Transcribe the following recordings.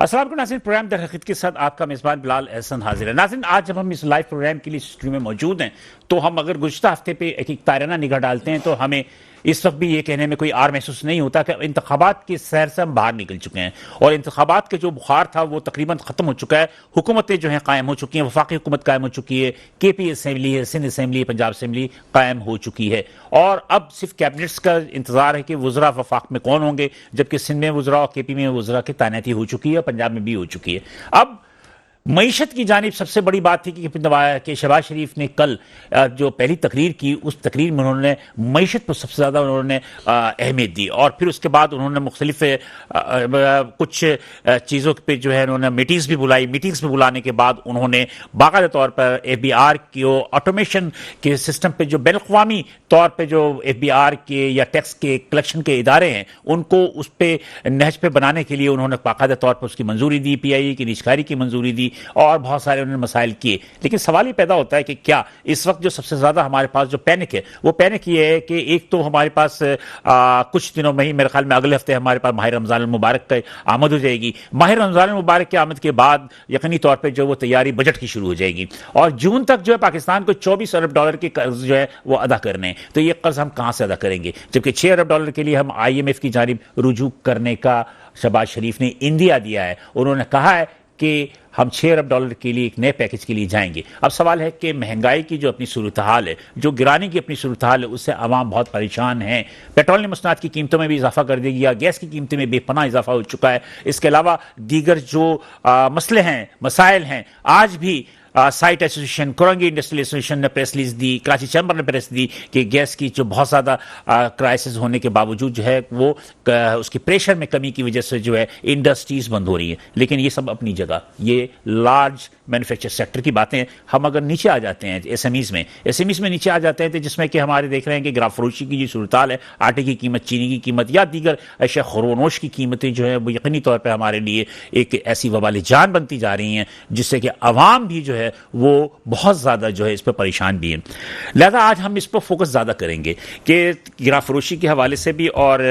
अस्सलाम वालेकुम नाज़रीन, प्रोग्राम दर हकीकत के साथ आपका मेज़बान बिलाल एहसन हाजिर है। नाज़रीन, आज जब हम इस लाइव प्रोग्राम के लिए स्टूडियो में मौजूद हैं तो हम अगर गुज़िश्ता हफ्ते पे एक ताराना निगाह डालते हैं तो हमें इस वक्त भी ये कहने में कोई आर महसूस नहीं होता कि इंतखाबात की सैर से हम बाहर निकल चुके हैं और इंतखाबात के जो बुखार था वो तकरीबन ख़त्म हो चुका है। हुकूमतें जो हैं कायम हो चुकी हैं, वफाकी हुकूमत कायम हो चुकी है, KP असम्बली है, सिंध असम्बली, पंजाब असम्बली कायम हो चुकी है और अब सिर्फ कैबिनेट्स का इंतजार है कि वज़रा वफाक में कौन होंगे, जबकि सिंध में वज़रा और KP में वज़रा की तैनाती हो चुकी है, पंजाब में भी हो चुकी है। अब मईशत की जानिब सबसे बड़ी बात थी कि शहबाज शरीफ ने कल जो पहली तकरीर की उस तकरीर में उन्होंने मईशत पर सबसे ज़्यादा उन्होंने अहमियत दी और फिर उसके बाद उन्होंने मुख्तलिफ कुछ चीज़ों पे जो है उन्होंने मीटिंग्स भी बुलाई। मीटिंग्स में बुलाने के बाद उन्होंने बाकायदा तौर पर FBR की ऑटोमेशन के सिस्टम पर जो बैनुल-अक़वामी तौर पर जो FBR के या टैक्स के कलेक्शन के इदारे हैं उनको उस पर नहज पे बनाने के लिए उन्होंने बाकायदा तौर पर उसकी मंजूरी दी, PIE की निजकारी की मंजूरी दी और बहुत सारे उन्होंने मसाइल किए। लेकिन सवाल ये पैदा होता है कि क्या इस वक्त जो सबसे ज्यादा हमारे पास जो पैनिक है वो पैनिक ये है कि एक तो हमारे पास कुछ दिनों में ही मेरे ख्याल में अगले हफ्ते हमारे पास माह रमजान मुबारक की आमद हो जाएगी। माह रमजान मुबारक की आमद के बाद यकीनी तौर पर जो वो तैयारी बजट की शुरू हो जाएगी और जून तक जो है पाकिस्तान को $24 अरब के कर्ज जो है वो अदा करने हैं। तो ये कर्ज हम कहां से अदा करेंगे, जबकि $6 अरब के लिए हम IMF की जानिब रुजू करने का शहबाज शरीफ ने इंदिया दिया है। उन्होंने कहा है कि हम $6 अरब के लिए एक नए पैकेज के लिए जाएंगे। अब सवाल है कि महंगाई की जो अपनी सूरत हाल है, जो गिराने की अपनी सूरत हाल है, उससे आवाम बहुत परेशान है। पेट्रोलियम मसनूआत की कीमतों में भी इजाफा कर दिया गया, गैस की कीमतों में बेपनाह इजाफा हो चुका है। इसके अलावा दीगर जो मसले हैं, मसाइल हैं, आज भी site association, Korangi industrial association ने प्रेस रिलीज दी, कराची चैम्बर ने प्रेस दी कि गैस की जो बहुत ज़्यादा क्राइसिस होने के बावजूद जो है वो उसकी प्रेशर में कमी की वजह से जो है इंडस्ट्रीज बंद हो रही हैं। लेकिन ये सब अपनी जगह, ये लार्ज मैन्युफैक्चर सेक्टर की बातें हैं। हम अगर नीचे आ जाते हैं एसएमईज में नीचे आ जाते हैं तो जिसमें कि हमारे देख रहे हैं कि गिराफ फरोशी की जो सूरत हाल है, आटे की कीमत, चीनी की कीमत या दीगर अशिया खुरनोश की कीमतें जो है वो यकीनी तौर पर हमारे लिए एक ऐसी वबाल जान बनती जा रही हैं जिससे कि अवाम भी जो है वो बहुत ज़्यादा जो है इस पर परेशान भी है। लिहाजा आज हम इस पर फोकस ज़्यादा करेंगे कि गिराफ फरोशी के हवाले से भी और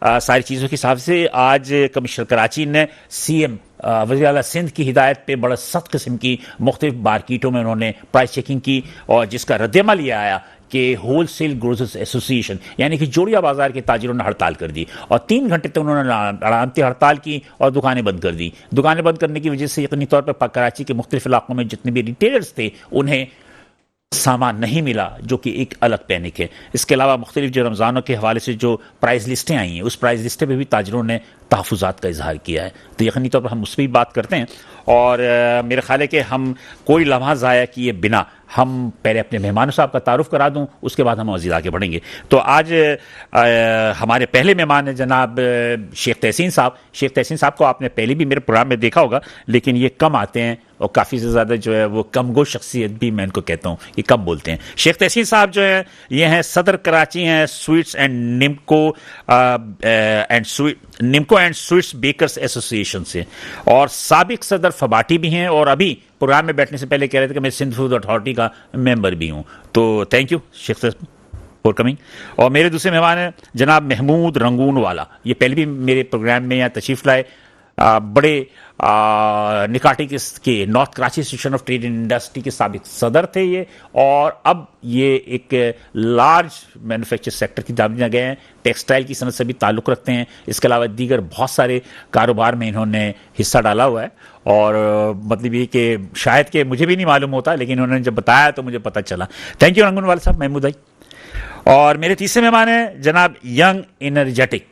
सारी चीज़ों के हिसाब से। आज कमिश्नर कराची ने CM वज़ीर आला सिंध की हिदायत पे बड़ा सख्त किस्म की मुख्तलिफ मार्केटों में उन्होंने प्राइस चेकिंग की और जिसका रद्दअमल ये आया कि होलसेल ग्रोसर्स एसोसिएशन यानी कि जोड़िया बाजार के ताजिरों ने हड़ताल कर दी और 3 घंटे तक उन्होंने अलामती हड़ताल की और दुकानें बंद कर दी। दुकानें बंद करने की वजह से यकीनी तौर पर कराची के मुख्तलिफ इलाकों में जितने भी रिटेलर्स थे उन्हें सामान नहीं मिला, जो कि एक अलग पैनिक है। इसके अलावा मुख्तलिफ जो रमज़ानों के हवाले से जो प्राइस लिस्टें आई हैं उस प्राइस लिस्टें पर भी ताजिरों ने तहफ़्फ़ुज़ात का इजहार किया है। तो यकीनी तौर पर हम उस पर भी बात करते हैं और मेरा ख्याल है कि हम कोई लम्हा ज़ाया किए बिना हम पहले अपने मेहमानों साहब का तारुफ करा दूं, उसके बाद हम मज़ीद आगे बढ़ेंगे। तो आज हमारे पहले मेहमान हैं जनाब शेख तहसीन साहब। शेख तहसीन साहब को आपने पहले भी मेरे प्रोग्राम में देखा होगा, लेकिन ये कम आते हैं और काफ़ी से ज़्यादा जो है वो कमगो शख्सियत भी मैं इनको कहता हूँ, ये कम बोलते हैं। शेख तहसीन साहब जो है ये हैं सदर कराची हैं sweets and nimko and sweets bakers association से और साबिक सदर फबाटी भी हैं और अभी प्रोग्राम में बैठने से पहले कह रहे थे कि मैं सिंध फूड अथॉरिटी का मेंबर भी हूं। तो thank you Sheikh for coming. और मेरे दूसरे मेहमान हैं जनाब महमूद रंगून वाला। ये पहले भी मेरे प्रोग्राम में यहाँ तशरीफ लाए, बड़े निकाटी के north Karachi association of trade and industry के साबिक सदर थे ये और अब ये एक लार्ज मैन्युफैक्चर सेक्टर की जाने गए हैं, टेक्सटाइल की सनत से भी ताल्लुक़ रखते हैं। इसके अलावा दीगर बहुत सारे कारोबार में इन्होंने हिस्सा डाला हुआ है और मतलब ये कि शायद कि मुझे भी नहीं मालूम होता, लेकिन उन्होंने जब बताया तो मुझे पता चला। थैंक यू रंगून वाला साहब, महमूद भाई। और मेरे तीसरे मेहमान हैं जनाब यंग एनर्जेटिक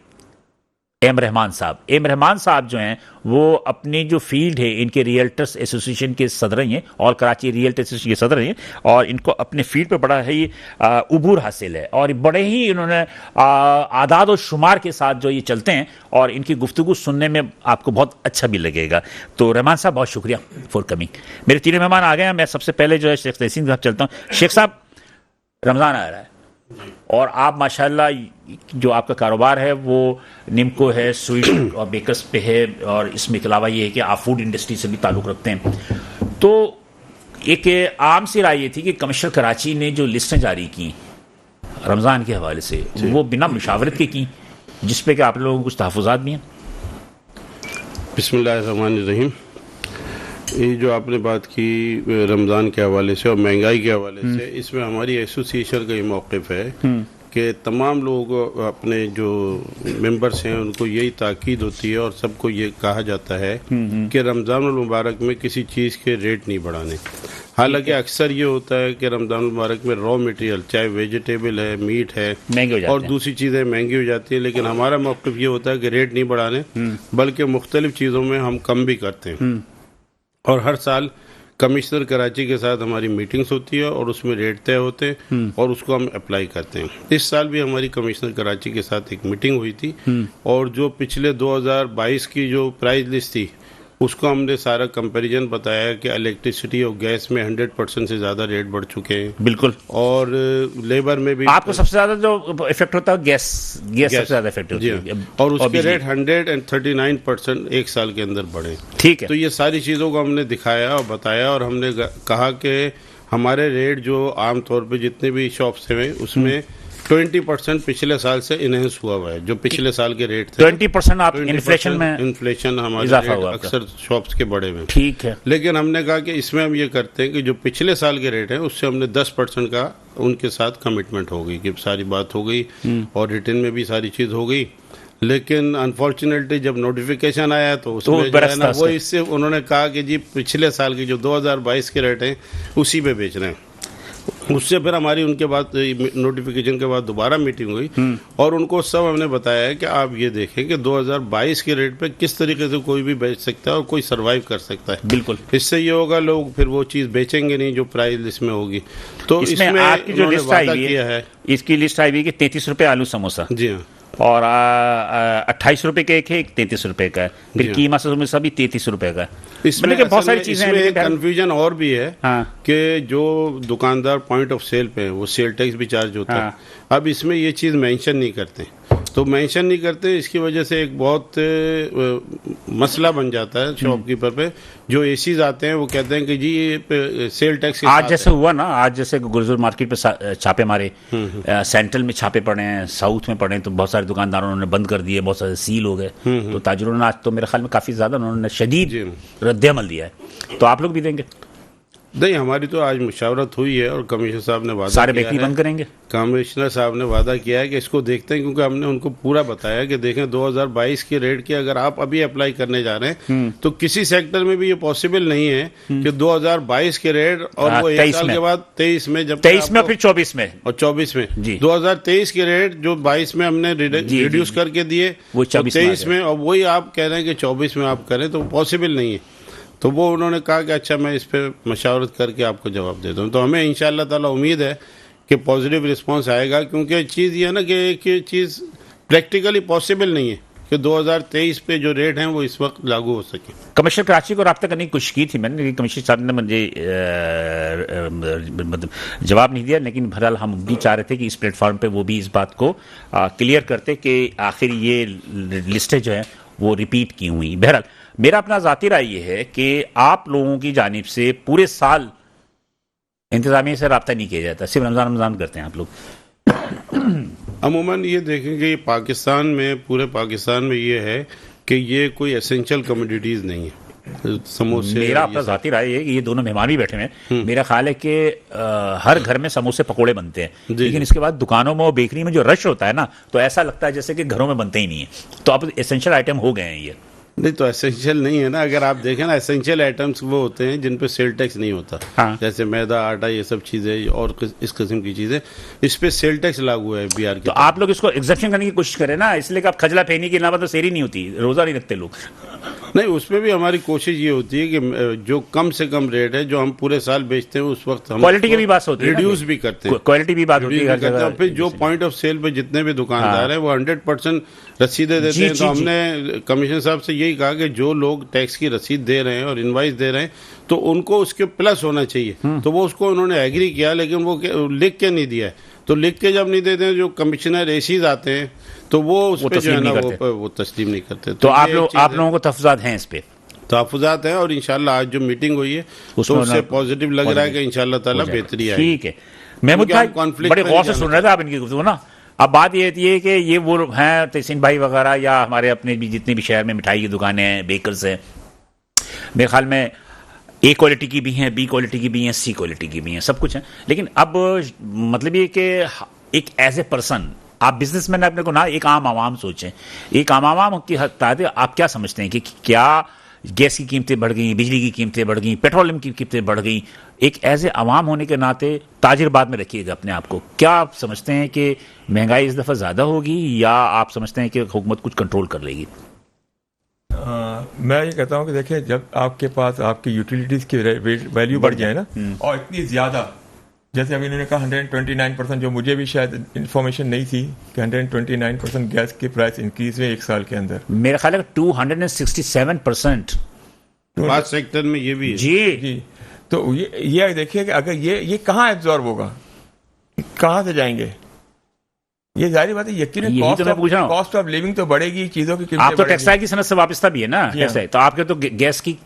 एम रहमान साहब। एम रहमान साहब जो हैं वो अपनी जो फील्ड है इनके रियल्टर्स एसोसिएशन के सदर हैं और कराची रियल्टर एसोसिएशन के सदर हैं और इनको अपने फील्ड पे बड़ा ही उबूर हासिल है और बड़े ही इन्होंने आदाद और शुमार के साथ जो ये चलते हैं और इनकी गुफ्तगू सुनने में आपको बहुत अच्छा भी लगेगा। तो रहमान साहब बहुत शुक्रिया फॉर कमिंग। मेरे तीनों मेहमान आ गए हैं। मैं सबसे पहले जो है शेख तहसीन साहब चलता हूँ। शेख साहब, रमज़ान आ रहा है और आप माशाल्लाह जो आपका कारोबार है वो निम्को है, स्वीट और बेकर्स पे है और इसमें के अलावा ये है कि आप फूड इंडस्ट्री से भी ताल्लुक़ रखते हैं। तो एक आम सी राय ये थी कि कमिश्नर कराची ने जो लिस्टें जारी की रमज़ान के हवाले से वो बिना मुशावरत के की, जिस पे कि आप लोगों को कुछ तहफ़्फ़ुज़ात भी हैं। बिस्मिल्लाहिर्रहमानिर्रहीम। ये जो आपने बात की रमज़ान के हवाले से और महंगाई के हवाले से, इसमें हमारी एसोसिएशन का ये मौक़िफ़ है कि तमाम लोग अपने जो मेंबर्स हैं उनको यही ताकीद होती है और सबको ये कहा जाता है कि रमज़ान मुबारक में किसी चीज़ के रेट नहीं बढ़ाने। हालांकि अक्सर ये होता है कि रमज़ान मुबारक में रॉ मटेरियल चाहे वेजिटेबल है, मीट है और दूसरी चीज़ें महंगी हो जाती है, लेकिन हमारा मौक़िफ़ ये होता है कि रेट नहीं बढ़ाने बल्कि मुख्तलिफ चीज़ों में हम कम भी करते हैं। और हर साल कमिश्नर कराची के साथ हमारी मीटिंग्स होती है और उसमें रेट तय होते हैं और उसको हम अप्लाई करते हैं। इस साल भी हमारी कमिश्नर कराची के साथ एक मीटिंग हुई थी और जो पिछले 2022 की जो प्राइस लिस्ट थी उसको हमने सारा कंपैरिजन बताया कि इलेक्ट्रिसिटी और गैस में 100% से ज़्यादा रेट बढ़ चुके हैं। बिल्कुल। और लेबर में भी आपको सबसे ज़्यादा जो इफेक्ट होता है गैस सबसे ज़्यादा इफेक्ट होती है और उसके रेट 139% एक साल के अंदर बढ़े। ठीक है। तो ये सारी चीज़ों को हमने दिखाया और बताया और हमने कहा कि हमारे रेट जो आमतौर पर जितने भी शॉप्स हैं उसमें 20% पिछले साल से इनहेंस हुआ है। जो पिछले साल के रेट थे 20% आप इन्फ्लेशन हमारे रेट अक्सर शॉप्स के बढ़े हुए। ठीक है। लेकिन हमने कहा कि इसमें हम ये करते हैं कि जो पिछले साल के रेट हैं उससे हमने 10% का उनके साथ कमिटमेंट हो गई कि सारी बात हो गई और रिटर्न में भी सारी चीज़ हो गई। लेकिन अनफॉर्चुनेटली जब नोटिफिकेशन आया तो उसमें जो है ना वो इससे उन्होंने कहा कि जी पिछले साल के जो 2022 के रेट हैं उसी पे बेच रहे हैं। उससे फिर हमारी उनके बाद नोटिफिकेशन के बाद दोबारा मीटिंग हुई और उनको सब हमने बताया है कि आप ये देखें कि 2022 के रेट पे किस तरीके से कोई भी बेच सकता है और कोई सरवाइव कर सकता है। बिल्कुल। इससे ये होगा लोग फिर वो चीज़ बेचेंगे नहीं जो प्राइस लिस्ट में होगी। तो इसमें आपकी जो लिस्ट आई है इसकी लिस्ट आई हुई कि 33 रुपये आलू समोसा। जी हाँ। और 28 रुपए का एक है, 33 रुपए का है, फिर कीमा समोसा भी 33 रुपए का है। इसमें बहुत सारी चीजें हैं। कंफ्यूजन और भी है कि जो दुकानदार पॉइंट ऑफ सेल पे है वो सेल टैक्स भी चार्ज होता है। अब इसमें ये चीज़ मेंशन नहीं करते, तो मेंशन नहीं करते इसकी वजह से एक बहुत मसला बन जाता है शॉपकीपर पे। जो एसीज आते हैं वो कहते हैं कि जी ये सेल टैक्स आज जैसे हुआ ना, आज जैसे गुरुजर मार्केट पे छापे मारे, सेंट्रल में छापे पड़े हैं, साउथ में पड़े हैं, तो बहुत सारे दुकानदारों ने बंद कर दिए, बहुत सारे सील हो गए। तो ताजरों ने आज तो मेरे ख्याल में काफी ज्यादा उन्होंने शदीद रद्द-ए-अमल दिया है। तो आप लोग भी देंगे? नहीं, हमारी तो आज मुशावरत हुई है और कमिश्नर साहब ने वादा सारे बेकरी बंद करेंगे। कमिश्नर साहब ने वादा किया है कि इसको देखते हैं, क्योंकि हमने उनको पूरा बताया कि देखें 2022 के रेट के अगर आप अभी अप्लाई करने जा रहे हैं तो किसी सेक्टर में भी ये पॉसिबल नहीं है कि 2022 के रेट और वो एक साल के बाद 23 में, जब 23 में फिर 24 में और 24 में 2023 के रेट जो 22 में हमने रिड्यूस करके दिए वो 23 में, और वही आप कह रहे हैं कि 24 में आप करें, तो पॉसिबल नहीं है। तो वो उन्होंने कहा कि अच्छा मैं इस पर मशावरत करके आपको जवाब देता हूँ। तो हमें इंशाअल्लाह ताला उम्मीद है कि पॉजिटिव रिस्पांस आएगा, क्योंकि चीज़ ये है ना कि एक चीज़ प्रैक्टिकली पॉसिबल नहीं है कि 2023 पे जो रेट हैं वो इस वक्त लागू हो सके। कमिश्नर कराची को रब्ता करने की कोशिश की थी मैंने, लेकिन कमिश्नर साहब ने मुझे मतलब जवाब नहीं दिया। लेकिन बहरहाल हम भी चाह रहे थे कि इस प्लेटफॉर्म पे वो भी इस बात को क्लियर करते कि आखिर ये लिस्टें जो हैं वो रिपीट की हुई। बहरहाल मेरा अपना ज़ाती राय ये है कि आप लोगों की जानिब से पूरे साल इंतजामिया से रब्ता नहीं किया जाता, सिर्फ रमज़ान करते हैं आप लोग। अमूमन ये देखेंगे पाकिस्तान में, पूरे पाकिस्तान में ये है कि ये कोई एसेंशियल कमोडिटीज़ नहीं है। समोसे, मेरा अपना ज़ाती राय है कि ये दोनों मेहमान भी बैठे हैं, मेरा ख्याल है कि हर घर में समोसे पकोड़े बनते हैं, लेकिन इसके बाद दुकानों में और बेकरी में जो रश होता है ना, तो ऐसा लगता है जैसे कि घरों में बनते ही नहीं है। तो अब एसेंशियल आइटम हो गए हैं ये। नहीं, तो एसेंशियल नहीं है ना। अगर आप देखें ना, एसेंशियल आइटम्स वो होते हैं जिन पे सेल टैक्स नहीं होता। जैसे मैदा, आटा, ये सब चीज़ें और इस किस्म की चीज़ें, इस पे सेल टैक्स लागू है बिहार की। तो आप लोग इसको एग्जेप्शन करने की कोशिश करें ना, इसलिए कि आप खजला फेनी के अलावा तो सेरी नहीं होती, रोज़ा नहीं रखते लोग। नहीं, उसमें भी हमारी कोशिश ये होती है कि जो कम से कम रेट है जो हम पूरे साल बेचते हैं उस वक्त हम क्वालिटी की भी बात होती है, रिड्यूस भी करते हैं, क्वालिटी भी बात होती है। फिर जो पॉइंट ऑफ सेल पे जितने भी दुकानदार हैं वो 100% रसीदें देते हैं। तो हमने कमिश्नर साहब से यही कहा कि जो लोग टैक्स की रसीद दे रहे हैं और इनवाइस दे रहे हैं तो उनको उसके प्लस होना चाहिए। तो वो उसको उन्होंने एग्री किया, लेकिन वो लिख के नहीं दिया है। तो लिख के जब नहीं देते हैं, जो कमिश्नर एसीज आते हैं तो वो उस पर जो है ना वो तस्लीम नहीं करते। तो आप लोगों को तहफ़्फ़ुज़ात हैं इस पे? तहफ़्फ़ुज़ात हैं, और इंशाल्लाह आज जो मीटिंग हुई है तो उससे पॉजिटिव लग रहा है कि इंशाल्लाह ताला बेहतरी आएगी। ठीक है। महमूद भाई बड़े गौर से सुन रहे थे आप इनकी गुफ्तगू ना, अब बात ये होती है कि ये वो हैं तहसीन भाई वगैरह या हमारे अपने भी जितने भी शहर में मिठाई की दुकानें हैं, बेकर्स हैं, मेरे ख्याल में ए क्वालिटी की भी हैं, बी क्वालिटी की भी हैं, सी क्वालिटी की भी हैं, सब कुछ है। लेकिन अब मतलब ये कि एक एज ए पर्सन आप बिजनेसमैन अपने को ना एक आम आवाम सोचें, एक आम आवाम की हद तक आप क्या समझते हैं कि क्या गैस की कीमतें बढ़ गई, बिजली की कीमतें बढ़ गई, पेट्रोलियम की कीमतें बढ़ गई, एक एज ए आवाम होने के नाते ताजिर बाद में रखिएगा अपने आप को, क्या आप समझते हैं कि महंगाई इस दफ़ा ज़्यादा होगी या आप समझते हैं कि हुकूमत कुछ कंट्रोल कर लेगी? मैं ये कहता हूँ कि देखिए, जब आपके पास आपकी यूटिलिटीज़ की वैल्यू बढ़ जाए ना, और इतनी ज़्यादा, जैसे अभी इन्होंने कहा 129%, जो मुझे भी शायद इंफॉर्मेशन नहीं थी कि 129% गैस के प्राइस इंक्रीज हुए एक साल के अंदर। मेरा ख्याल है 267%। 5 सेक्टर में ये भी है। जी तो ये देखिए कि अगर ये कहाँ एब्जॉर्ब होगा, कहाँ से जाएंगे? ये जाहिर बात है, यकीनन कॉस्ट ऑफ लिविंग तो बढ़ेगी, चीजों की कीमतें आप तो टेक्सटाइल की सनत से वाबस्ता भी है ना, टेक्सटाइल तो आपके तो गैस की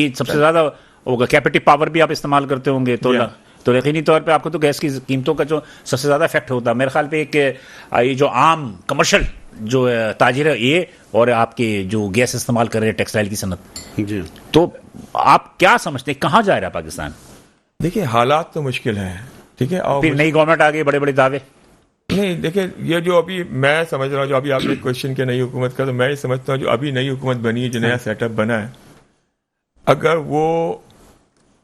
सबसे ज्यादा होगा, कैपेटिव पावर भी आप इस्तेमाल करते होंगे, तो यकीनी तौर पे आपको तो गैस की कीमतों का जो सबसे ज्यादा इफेक्ट होता है। मेरे ख्याल पे एक ये जो आम कमर्शियल जो ताजिर है ये, और आपके जो गैस इस्तेमाल कर रहे हैं टेक्सटाइल की सनत, जी, तो आप क्या समझते हैं कहाँ जा रहा है पाकिस्तान? देखिए, हालात तो मुश्किल है, ठीक है, और फिर नई गवर्नमेंट आ गई, बड़े बड़े दावे। नहीं, देखिए, ये जो अभी मैं समझ रहा हूँ, जो अभी आपने क्वेश्चन किया नई हुकूमत का, तो मैं समझता हूँ जो अभी नई हुकूमत बनी है, जो नया सेटअप बना है, अगर वो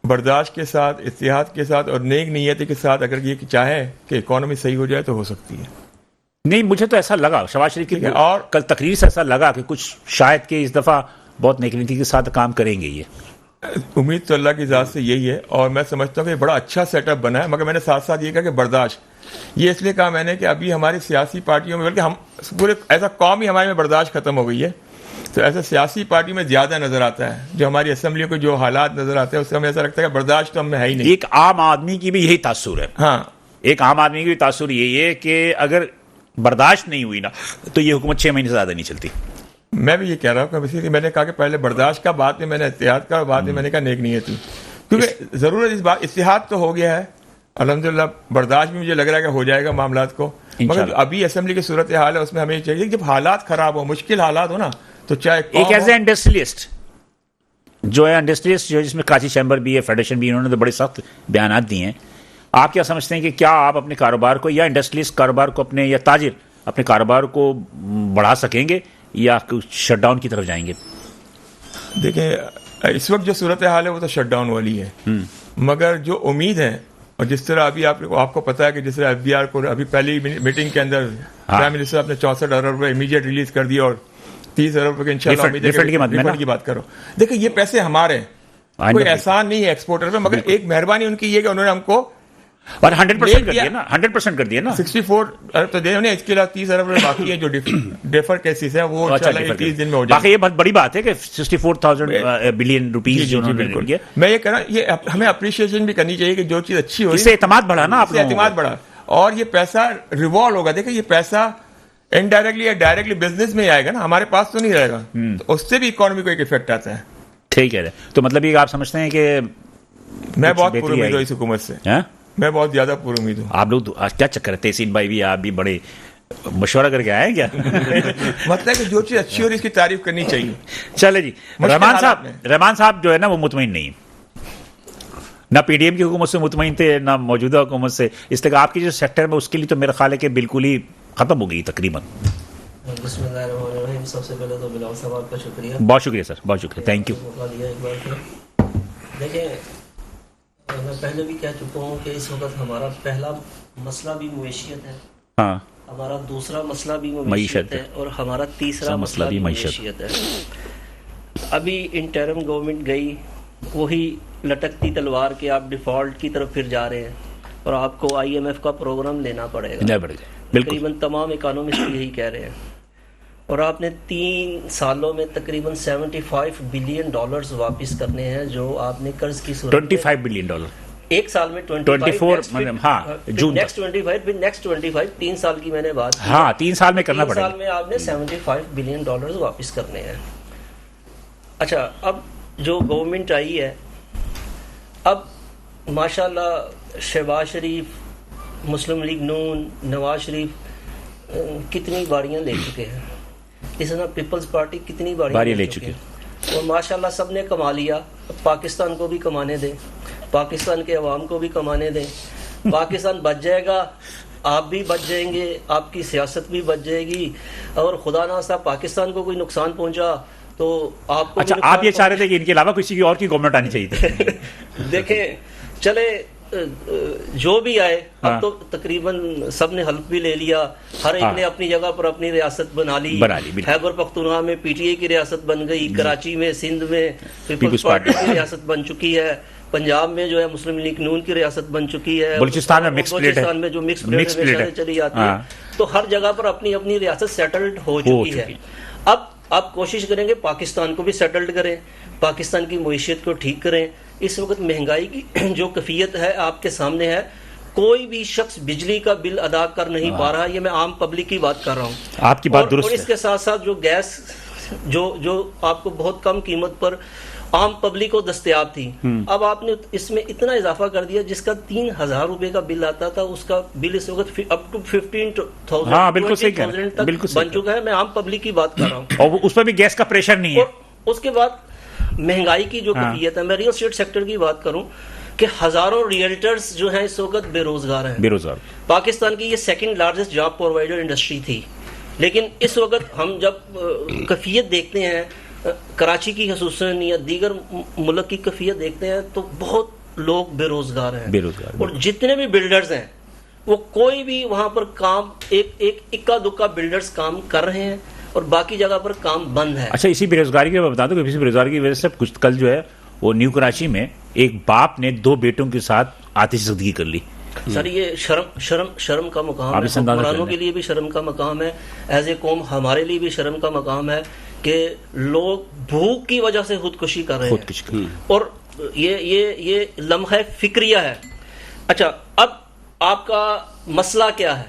बर्दाश्त के साथ, इत्तेहाद के साथ और नेक नीयत के साथ अगर ये चाहे कि इकोनॉमी सही हो जाए तो हो सकती है। नहीं, मुझे तो ऐसा लगा शहबाज शरीफ की और कल तकरीर से ऐसा लगा कि कुछ शायद कि इस दफा बहुत नेक नीति के साथ काम करेंगे। ये उम्मीद तो अल्लाह की ज़ात से यही है, और मैं समझता हूँ कि बड़ा अच्छा सेटअप बना है। मगर मैंने साथ साथ ये कहा कि बर्दाश्त, ये इसलिए कहा मैंने कि अभी हमारी सियासी पार्टियों में, बल्कि हम पूरे ऐसा कौम ही हमारे में बर्दाश्त खत्म हो गई है, तो ऐसा सियासी पार्टी में ज्यादा नजर आता है। जो हमारी असेंबलियों के जो हालात नजर आते हैं उससे हमें ऐसा लगता है कि बर्दाश्त तो हमें है ही नहीं। एक आम आदमी की भी यही तासुर है। हाँ, एक आम आदमी की भी तासुर यही है कि अगर बर्दाश्त नहीं हुई ना तो ये हुकूमत 6 महीने से ज्यादा नहीं चलती। मैं भी ये कह रहा हूँ, इसीलिए मैंने कहा कि पहले बर्दाश्त का, बाद में मैंने इत्तेहाद का, बाद में मैंने कहा नेक नीयती, क्योंकि जरूरत इस बात, इत्तेहाद तो हो गया है अल्हम्दुलिल्लाह, बर्दाश्त भी मुझे लग रहा है कि हो जाएगा मामलात को, मगर अभी असेंबली की सूरत हाल है उसमें हमें चाहिए जब हालात खराब हो, मुश्किल हालात हो ना, तो चाहे एक एज ए इंडस्ट्रियलिस्ट जो है, इंडस्ट्रियलिस्ट जो जिसमें कराची चैम्बर भी है, फेडरेशन भी, इन्होंने तो बड़े सख्त बयान दिए हैं। आप क्या समझते हैं कि क्या आप अपने कारोबार को, या इंडस्ट्रियलिस्ट कारोबार को अपने, या ताजिर अपने कारोबार को बढ़ा सकेंगे या शटडाउन की तरफ जाएंगे? देखिए, इस वक्त जो सूरत हाल है वो तो शटडाउन वाली है, मगर जो उम्मीद है, और जिस तरह अभी आपको पता है कि जिस तरह FBR को अभी पहली मीटिंग के अंदर प्राइम मिनिस्टर अपने 64 अरब रुपए इमीडिएट रिलीज कर दिया, और 30 अरब रुपए इंशाल्लाह रिफंड की बात करो। देखिए, ये पैसे हमारे, कोई एहसान नहीं है एक्सपोर्टर पे, मगर एक मेहरबानी उनकी ये कि उन्होंने हमको और 100% कर दिया ना, 100% कर दिया ना, 64 अरब तो दे, इसके अलावा 30 अरब रुपए बाकी है जो डेफर केसेस है, वो इंशाल्लाह 30 दिन में हो जाएगा। ये बहुत बड़ी बात है कि 64,000 बिलियन रुपीस जो उन्होंने दिए। मैं ये कह रहा हूं, ये हमें अप्रिशिएशन भी करनी चाहिए कि जो चीज अच्छी हो, इससे एतमाद बढ़ा ना, आपसे एतमाद बढ़ा, और ये पैसा रिवॉल्व होगा। देखिए, ये पैसा इनडायरेक्टली या डायरेक्टली बिजनेस में आएगा ना, हमारे पास तो नहीं रहेगा, तो उससे भी इकोनॉमी को एक इफेक्ट आता है। ठीक है, तो मतलब ये आप समझते हैं कि मैं बहुत पूरी उम्मीद हूँ इस हुकूमत से, मैं बहुत ज्यादा पूरी उम्मीद हूँ। आप लोग क्या चक्कर है, तहसीन भाई भी, आप भी बड़े मशवरा करके आए क्या? मतलब कि जो चीज अच्छी हो रही इसकी तारीफ करनी चाहिए। चले जी, रहमान साहब जो है ना वो मुतमईन नहीं, ना PDM की हुकूमत से मुतमईन थे, ना मौजूदा हुकूमत से, इसलिए आपकी जो सेक्टर में उसके लिए तो मेरा ख्याल है कि बिल्कुल ही खत्म हो गई तकरीबन। सबसे पहले तो बिलावल साहब आपका शुक्रिया। बहुत शुक्रिया सर, बहुत शुक्रिया, थैंक यू। देखिए, मैं पहले भी कह चुका हूँ कि इस वक्त हमारा पहला मसला भी मवेशियत है, हाँ, हमारा दूसरा मसला भी मवेशियत है, और हमारा तीसरा मसला भी मवेशियत है। अभी इंटरिम गवर्नमेंट गई, वही लटकती तलवार के आप डिफ़ॉल्ट की तरफ फिर जा रहे हैं, और आपको IMF का प्रोग्राम लेना पड़ेगा। तकरीबन तमाम इकोनॉमिस्ट यही कह रहे हैं, और आपने 3 सालों में तकरीबन $75 बिलियन वापस करने हैं जो आपने कर्ज की सूरत में। $25 बिलियन एक साल में 24, हाँ, जून नेक्स्ट 25, फिर नेक्स्ट 25, 3 साल की मैंने बात की। हाँ, 3 साल में करना पड़ेगा। 3 साल में आपने $75 बिलियन वापस करने हैं। अच्छा, अब जो गवर्नमेंट आई है, अब माशाल्लाह शहबाज शरीफ, मुस्लिम लीग नून, नवाज शरीफ कितनी बारियां ले चुके हैं, इस तरह पीपल्स पार्टी कितनी बारियां ले चुके हैं, और माशाल्लाह सब ने कमा लिया। पाकिस्तान को भी कमाने दें, पाकिस्तान के अवाम को भी कमाने दें, पाकिस्तान बच जाएगा, आप भी बच जाएंगे, आपकी सियासत भी बच जाएगी, और खुदा ना सा पाकिस्तान को कोई नुकसान पहुंचा तो आपको। अच्छा, आप ये चाह रहे थे कि इनके अलावा किसी की और की गवर्नमेंट आनी चाहिए थी? देखें, चले जो भी आए, अब तो तकरीबन सब ने हल्फ भी ले लिया, हर एक ने अपनी जगह पर अपनी रियासत बना ली। खैबर पख्तूनख्वा में पीटीआई की रियासत बन गई, कराची में, सिंध में पीपल्स पार्टी की रियासत बन चुकी है, पंजाब में जो है मुस्लिम लीग नून की रियासत बन चुकी है, बलूचिस्तान में मिक्स प्लेट है, में जो मिक्स प्लेट चली जाती है, तो हर जगह पर अपनी अपनी रियासत सेटल्ड हो चुकी है। अब आप कोशिश करेंगे पाकिस्तान को भी सेटल्ड करें, पाकिस्तान की मईशत को ठीक करें। इस वक्त महंगाई की जो कैफियत है आपके सामने है, कोई भी शख्स बिजली का बिल अदा कर नहीं पा रहा। ये मैं आम पब्लिक की बात कर रहा हूँ, आपकी बात दुरुस्त है। और इसके साथ साथ जो गैस जो आपको बहुत कम कीमत पर आम पब्लिक को दस्तयाब थी, अब आपने इसमें इतना इजाफा कर दिया, जिसका 3,000 रुपए का बिल आता था, उसका बिल इस वक्त अप टू 15,000 तक बन चुका है। मैं आम पब्लिक की बात कर रहा हूँ, और उस पर भी गैस का प्रेशर नहीं है। उसके बाद महंगाई की जो कैफियत है, मैं रियल एस्टेट सेक्टर की बात करूं कि हजारों रियल्टर्स जो हैं इस वक्त बेरोजगार हैं। पाकिस्तान की ये second largest job provider industry थी, लेकिन इस वक्त हम जब कैफियत देखते हैं कराची की खसूसन या दीगर मुल्क की कैफियत देखते हैं, तो बहुत लोग बेरोजगार हैं। और जितने भी बिल्डर्स हैं वो कोई भी वहां पर काम एक इक्का दुक्का बिल्डर्स काम कर रहे हैं और बाकी जगह पर काम बंद है। अच्छा, इसी बेरोजगारी की मैं बता दूं कि इसी बेरोजगारी की वजह से कुछ कल जो है वो न्यू कराची में एक बाप ने 2 बेटों के साथ आतिशबाजी कर ली। सर, ये शर्म का मकाम है, हुक्मरानों के लिए भी शर्म का मकाम है, एज ए कौम हमारे लिए भी शर्म का मकाम है कि लोग भूख की वजह से खुदकुशी कर रहे हैं, और ये लम्हा फिक्रिया है। अच्छा, अब आपका मसला क्या है?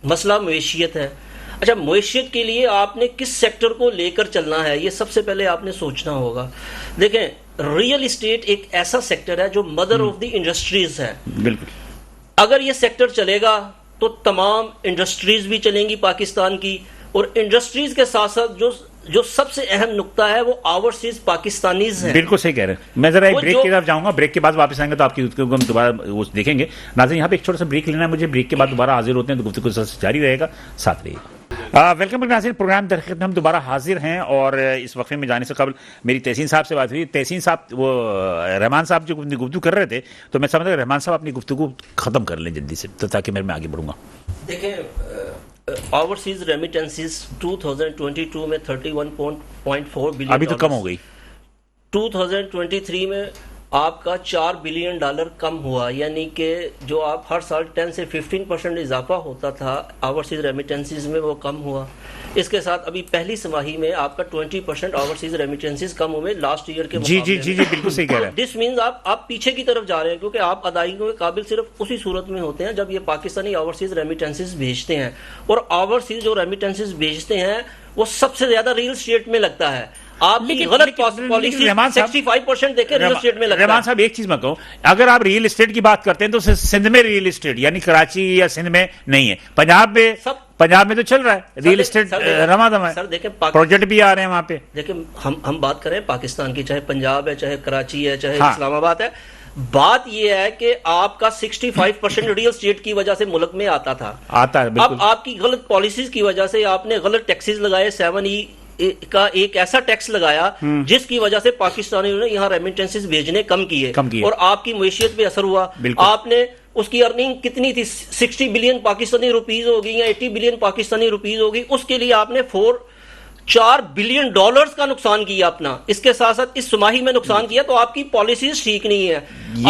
मसला मईशियत है। अच्छा, मईशियत के लिए आपने किस सेक्टर को लेकर चलना है, ये सबसे पहले आपने सोचना होगा। देखें, रियल एस्टेट एक ऐसा सेक्टर है जो मदर ऑफ द इंडस्ट्रीज है। बिल्कुल, अगर ये सेक्टर चलेगा तो तमाम इंडस्ट्रीज भी चलेंगी पाकिस्तान की, और इंडस्ट्रीज के साथ साथ जो सबसे अहम नुक्ता है वो ओवरसीज पाकिस्तानीज हैं। बिल्कुल सही कह रहे हैं। मैं जरा एक ब्रेक की तरफ जाऊंगा, ब्रेक के बाद वापस आएंगे तो आपकी हम दोबारा वो देखेंगे। नाज़रीन, यहाँ पे एक छोटा सा ब्रेक लेना है मुझे, ब्रेक के बाद दोबारा हाजिर होते हैं, तो गुफ्तगू जारी रहेगा, साथ रहिए। वेलकम बैक नाज़रीन, प्रोग्राम दरख़्त में हम दोबारा हाजिर हैं, और इस वक्फे में जाने से कबल मेरी तहसीन साहब से बात हुई। तहसीन साहब, वो रहमान साहब जो गुफ्तगू कर रहे थे, तो मैं समझ रहा रहमान साहब अपनी गुफ्तगू खत्म कर लें जल्दी से, तो ताकि मैं आगे बढ़ूंगा। देखें, ओवरसीज रेमिटेंसेस 2022 में 31.4 बिलियन, अभी तो कम हो गई। 2023 में आपका $4 बिलियन कम हुआ, यानी कि जो आप हर साल 10 से 15% इजाफा होता था ओवरसीज रेमिटेंसेस में, वो कम हुआ। इसके साथ अभी पहली तिमाही में आपका 20% ओवरसीज रेमिटेंसेस कम हुए लास्ट ईयर के मुकाबले। जी, बिल्कुल सही कह रहे हैं। दिस मीन्स आप पीछे की तरफ जा रहे हैं, क्योंकि आप अदायगियों के काबिल सिर्फ उसी सूरत में होते हैं जब ये पाकिस्तानी ओवरसीज रेमिटेंसेस भेजते हैं, और ओवरसीज जो रेमिटेंसेस भेजते हैं वो सबसे ज्यादा रियल एस्टेट में लगता है। आपकी गलत पॉलिसी 65% देखे रियल एस्टेट में लगता है। रहमान साहब, एक चीज मैं कहूं, अगर आप रियल एस्टेट की बात करते हैं तो सिंध में रियल एस्टेट यानी कराची या सिंध में नहीं है, पंजाब में तो चल रहा है रियल एस्टेट, रमादम है। सर देखें, प्रोजेक्ट भी आ रहे हैं वहां पे। देखिए, हम बात करें पाकिस्तान की, चाहे पंजाब है, चाहे कराची है, चाहे इस्लामाबाद है, बात यह है कि आपका 65% रियल एस्टेट की वजह से मुल्क में आता है। अब आपकी गलत पॉलिसीज की वजह से आपने गलत टैक्सेस लगाए, 7E का एक ऐसा टैक्स लगाया जिसकी वजह से पाकिस्तानियों ने यहाँ रेमिटेंसेस भेजने कम किए, और आपकी मईशियत पे असर हुआ। आपने उसकी अर्निंग कितनी थी, 60 बिलियन पाकिस्तानी रुपीज होगी या 80 बिलियन पाकिस्तानी रुपीज होगी, उसके लिए आपने 4 बिलियन डॉलर्स का नुकसान किया अपना। इसके साथ साथ इस तिमाही में नुकसान किया, तो आपकी पॉलिसीज ठीक नहीं है। तो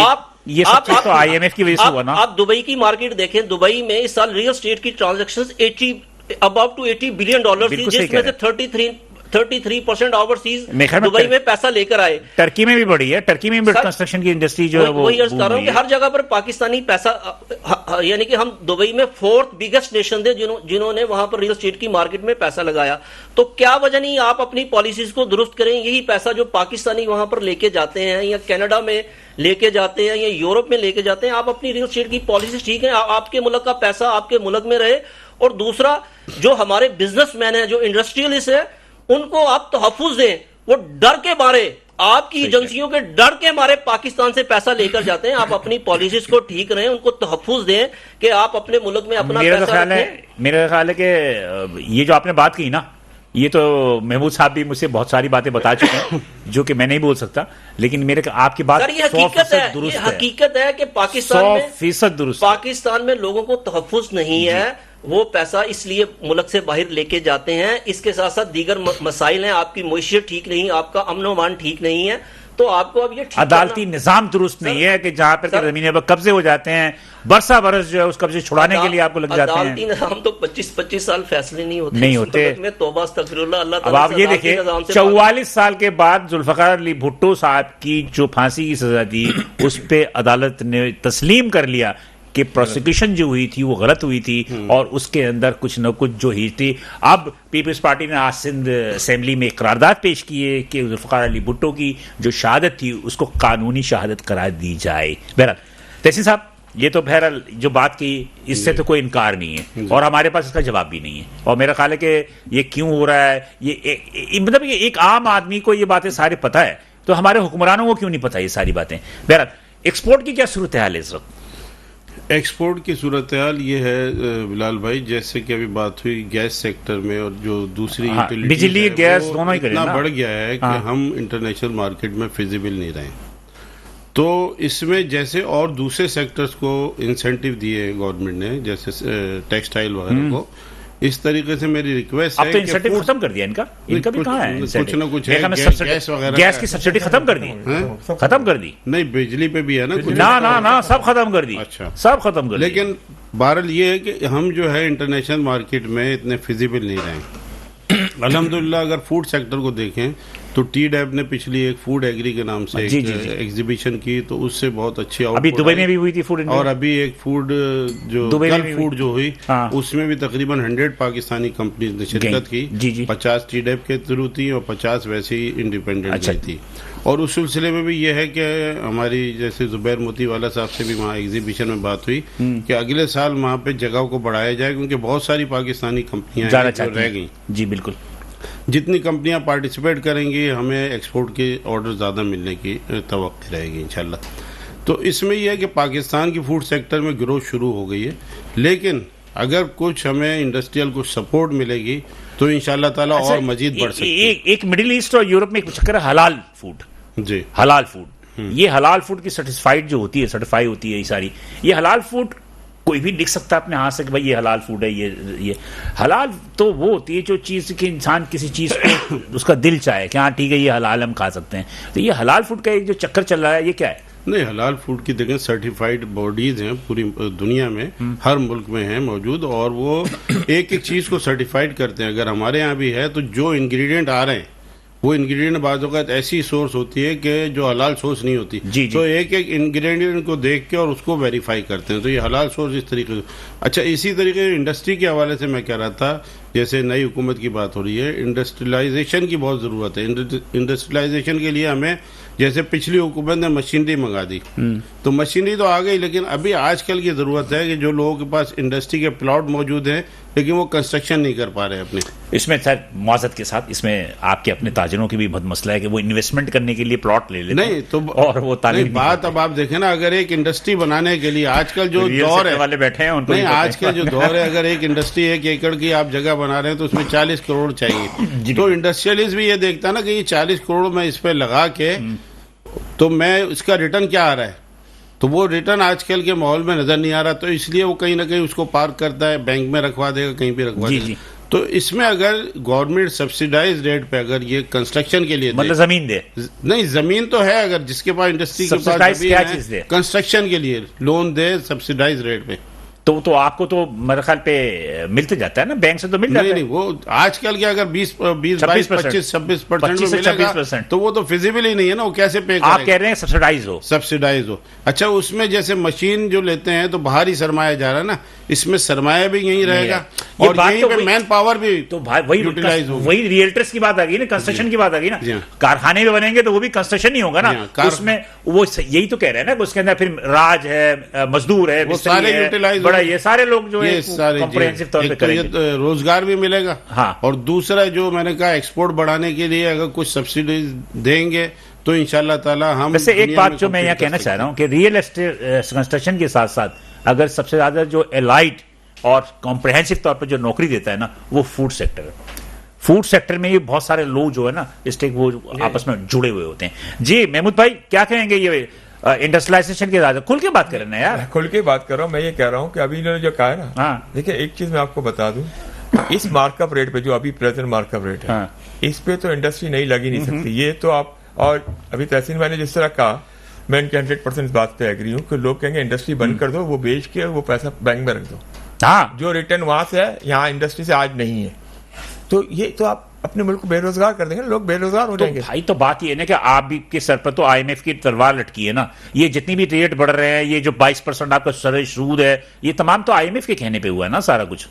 IMF की वजह से हुआ ना। आप दुबई की मार्केट देखें, दुबई में इस साल रियल एस्टेट की ट्रांजैक्शंस $80 बिलियन थी, जिसमें से 33% ओवरसीज मेरे ख्याल में दुबई में पैसा लेकर आए। टर्की में भी बढ़ी है, टर्की में भी कंस्ट्रक्शन की इंडस्ट्री जो है वो वही अर्ज कर रहा हूं कि हर जगह पर पाकिस्तानी पैसा, यानी कि हम दुबई में 4th बिगेस्ट नेशन थे जिन्होंने वहां पर रियल एस्टेट की मार्केट में पैसा लगाया। तो क्या वजह नहीं आप अपनी पॉलिसीज को दुरुस्त करें? यही पैसा जो पाकिस्तानी वहां पर लेके जाते हैं या कनाडा में लेके जाते हैं या यूरोप में लेके जाते हैं, आप अपनी रियल एस्टेट की पॉलिसी ठीक है, आपके मुल्क का पैसा आपके मुल्क में रहे। और दूसरा, जो हमारे बिजनेसमैन है, जो इंडस्ट्रियलिस्ट है, उनको आप तहफ्फुज़ दें। वो डर के मारे, आपकी एजेंसियों के डर के मारे पाकिस्तान से पैसा लेकर जाते हैं। आप अपनी पॉलिसीज को ठीक रखें, उनको तहफ्फुज़ दें कि आप अपने मुल्क में अपना पैसा रखें। मेरा ख्याल है कि ये जो आपने बात की ना, ये तो महमूद साहब भी मुझसे बहुत सारी बातें बता चुके हैं जो कि मैं नहीं बोल सकता, लेकिन मेरे आपकी बात सर, ये हकीकत है, ये हकीकत है कि पाकिस्तान में 100% दुरुस्त, पाकिस्तान में लोगों को तहफ्फुज़ नहीं है। वो पैसा इसलिए मुल्क से बाहर लेके जाते हैं। इसके साथ साथ दीगर मसाइल हैं, आपकी मईशत ठीक नहीं, आपका अमन अमान ठीक नहीं है, तो आपको अब ये अदालती निजाम दुरुस्त नहीं है कि जहां पर जमीनें पर कब्जे हो जाते हैं, बरसा बरस जो है उस कब्जे छुड़ाने के लिए आपको लग जाते हैं। अदालती निजाम तो 25-25 साल फैसले नहीं होते में तौबा अस्तगफिरुल्लाह, अल्लाह अब आप ये देखिए 44 साल के बाद जुल्फकार अली भुट्टो साहब की जो फांसी की सजा थी उस पे अदालत ने तस्लीम कर लिया कि प्रोसिक्यूशन जो हुई थी वो गलत हुई थी और उसके अंदर कुछ न कुछ जो ही थी। अब पीपल्स पार्टी ने आज सिंध असेंबली में करारदाद पेश की है कि जुल्फकार अली भुट्टो की जो शहादत थी उसको कानूनी शहादत करार दी जाए। बहरहाल तहसीन साहब, ये तो बहरहाल जो बात की इससे तो कोई इनकार नहीं है और हमारे पास इसका जवाब भी नहीं है। और मेरा ख्याल है कि ये क्यों हो रहा है, ये मतलब ये एक आम आदमी को ये बातें सारी पता है, तो हमारे हुक्मरानों को क्यों नहीं पता ये सारी बातें। बहरहाल एक्सपोर्ट की क्या सूरत हाल है इस वक्त? एक्सपोर्ट की सूरत हाल ये है बिलाल भाई, जैसे कि अभी बात हुई गैस सेक्टर में और जो दूसरी बिजली गैस दोनों ही इतना बढ़ गया है कि हम इंटरनेशनल मार्केट में फिजिबल नहीं रहे। तो इसमें जैसे और दूसरे सेक्टर्स को इंसेंटिव दिए गवर्नमेंट ने, जैसे टेक्सटाइल वगैरह को, इस तरीके से मेरी रिक्वेस्ट है अब तो इंसेंटिव खत्म कर दिया इनका भी कहाँ है? कुछ ना कुछ है, गैस वगैरह, गैस की सब्सिडी खत्म कर दी, खत्म कर दी। नहीं, बिजली पे भी है ना कुछ, ना सब खत्म कर दी। अच्छा, सब खत्म कर दी। लेकिन बहरहाल ये है कि हम जो है इंटरनेशनल मार्केट में इतने फिजिबल नहीं रहे। अल्हम्दुलिल्लाह अगर फूड सेक्टर को देखें तो टी-डैब ने पिछली एक फूड एग्री के नाम से एक एग्जीबिशन की, तो उससे बहुत अच्छी अभी दुबई में भी हुई थी फूड, और अभी एक फूड जो फूड जो हुई उसमें भी तकरीबन 100 पाकिस्तानी कंपनीज ने शिरकत की। 50 टी-डैब के थ्रू थी और 50 वैसे ही इंडिपेंडेंट थी। और उस सिलसिले में भी ये है कि हमारी जैसे जुबैर मोतीवाला साहब से भी वहाँ एग्जीबिशन में बात हुई कि अगले साल वहाँ पे जगह को बढ़ाया जाए, क्योंकि बहुत सारी पाकिस्तानी कंपनियां जो रह गई। जी बिल्कुल, जितनी कंपनियां पार्टिसिपेट करेंगी हमें एक्सपोर्ट के ऑर्डर ज़्यादा मिलने की तवक्को रहेगी इंशाल्लाह। तो इसमें यह है कि पाकिस्तान की फूड सेक्टर में ग्रोथ शुरू हो गई है, लेकिन अगर कुछ हमें इंडस्ट्रियल कुछ सपोर्ट मिलेगी तो इंशाल्लाह ताला और मजीद बढ़ सकती है। एक मिडिल ईस्ट और यूरोप में एक चक्कर है हलाल फूड। जी, हलाल फूड, ये हलाल फूड की सर्टिफाइड जो होती है, सर्टिफाई होती है ये सारी, ये हलाल फूड कोई भी लिख सकता है अपने हाथ से कि भाई ये हलाल फूड है। ये हलाल तो वो होती है जो चीज़ कि इंसान किसी चीज़ को उसका दिल चाहे कि हाँ ठीक है ये हलाल हम खा सकते हैं। तो ये हलाल फूड का एक जो चक्कर चल रहा है ये क्या है? नहीं, हलाल फूड की देखें सर्टिफाइड बॉडीज हैं पूरी दुनिया में, हर मुल्क में हैं मौजूद, और वो एक एक चीज़ को सर्टिफाइड करते हैं। अगर हमारे यहाँ भी है तो जो इंग्रेडिएंट आ रहे हैं वो इंग्रेडिएंट बाज़ औक़ात ऐसी सोर्स होती है कि जो हलाल सोर्स नहीं होती। जी। तो एक एक इंग्रेडिएंट को देख के और उसको वेरीफाई करते हैं, तो ये हलाल सोर्स इस तरीके से। अच्छा, इसी तरीके इंडस्ट्री के हवाले से मैं कह रहा था, जैसे नई हुकूमत की बात हो रही है, इंडस्ट्रियलाइजेशन की बहुत ज़रूरत है। इंडस्ट्रियलाइजेशन के लिए हमें, जैसे पिछली हुकूमत ने मशीनरी मंगा दी, तो मशीनरी तो आ गई, लेकिन अभी आजकल की ज़रूरत है कि जो लोगों के पास इंडस्ट्री के प्लॉट मौजूद हैं लेकिन वो कंस्ट्रक्शन नहीं कर पा रहे अपने। इसमें सर मुआवजत के साथ इसमें आपके अपने ताजरों की भी बहुत मसला है कि वो इन्वेस्टमेंट करने के लिए प्लॉट ले लेते नहीं तो और वो तालीम बात अब आप देखें ना, अगर एक इंडस्ट्री बनाने के लिए आजकल जो दौर है वाले बैठे हैं उनको नहीं, आजकल जो दौर है, अगर एक इंडस्ट्री 1 एकड़ की आप जगह बना रहे हैं तो उसमें 40 करोड़ चाहिए। तो इंडस्ट्रियलिस्ट भी ये देखता है ना कि ये 40 करोड़ में इस पर लगा के तो मैं इसका रिटर्न क्या आ रहा है, तो वो रिटर्न आजकल के माहौल में नजर नहीं आ रहा, तो इसलिए वो कहीं ना कहीं उसको पार्क करता है, बैंक में रखवा देगा, कहीं भी रखवा देगा। तो इसमें अगर गवर्नमेंट सब्सिडाइज रेट पे अगर ये कंस्ट्रक्शन के लिए मतलब जमीन दे, नहीं जमीन तो है, अगर जिसके पास इंडस्ट्री के पास जमीन है, कंस्ट्रक्शन के लिए लोन दे सब्सिडाइज रेट पे, तो आपको तो मेरे ख्याल पे मिल तो जाता है ना, बैंक से तो मिल जाता नहीं है। नहीं, वो आजकल क्या अगर 20 22 25 26% में 25 से मिलेगा 26%, तो वो तो फिजिबल ही नहीं है ना, वो कैसे पे आप करेगा? कह रहे हैं सब्सिडाइज हो। सब्सिडाइज हो। अच्छा, उसमें जैसे मशीन जो लेते हैं तो बाहर ही सरमाया जा रहा है ना, इसमें सरमाया भी यहीं रहेगा ये और बात यहीं तो पे वही- मैन पावर भी तो भाई वही यूटिलाइज होगी। वही रियल्टर्स की बात आ गई ना, कंस्ट्रक्शन की बात आ गई ना। जी हाँ। कारखाने में बनेंगे तो वो भी कंस्ट्रक्शन ही होगा ना, जी हाँ, उसमें वो यही तो कह रहे हैं ना कि उसके अंदर फिर राज है, मजदूर है, वो मिस्त्री सारे है, यूटिलाइज बड़ा होंगे। ये सारे लोग जो है ये सारे कॉम्प्रिहेंसिव तौर पे एक तो ये करेंगे। रोजगार भी मिलेगा। हाँ। और दूसरा जो मैंने कहा, एक्सपोर्ट बढ़ाने के लिए अगर कुछ सब्सिडी देंगे तो इंशाल्लाह ताला हम वैसे एक दुनिया बात में जो मैं यहाँ compete कर कहना सकते चाह रहा हूँ कि रियल एस्टेट कंस्ट्रक्शन के साथ साथ अगर सबसे ज्यादा जो एलाइड और कॉम्प्रिहेंसिव तौर पर जो नौकरी देता है ना, वो फूड सेक्टर है। फूड सेक्टर में ये बहुत सारे लोग जो है ना स्टेक वो आपस में जुड़े हुए होते हैं। जी महमूद भाई, क्या कहेंगे ये इंडस्ट्रियलाइजेशन के ज्यादा खुल के बात करें ना यार। खुल के बात कर रहा हूँ, मैं ये कह रहा हूँ कि अभी इन्होंने जो कहा है ना, हाँ। देखिए एक चीज मैं आपको बता दूं, इस मार्कअप रेट पे जो अभी प्रेजेंट मार्कअप रेट है, हाँ। इस पे तो इंडस्ट्री नहीं लगी नहीं सकती। ये तो आप, और अभी तहसीन भाई ने जिस तरह कहा, मैं इनके 100% बात पे एग्री हूँ कि लोग कहेंगे इंडस्ट्री बंद कर दो, वो बेच के वो पैसा बैंक में रख दो। हाँ, जो रिटर्न वहां से है यहाँ इंडस्ट्री से आज नहीं है, तो ये तो आप अपने मुल्क को बेरोजगार कर देंगे, लोग बेरोजगार हो तो जाएंगे। भाई तो बात ये है ना कि आप भी के सर पर तो आईएमएफ की तलवार लटकी है ना। ये जितनी भी रेट बढ़ रहे हैं, ये जो 22% आपका सरल सूद है, ये तमाम तो आईएमएफ के कहने पे हुआ है ना सारा कुछ।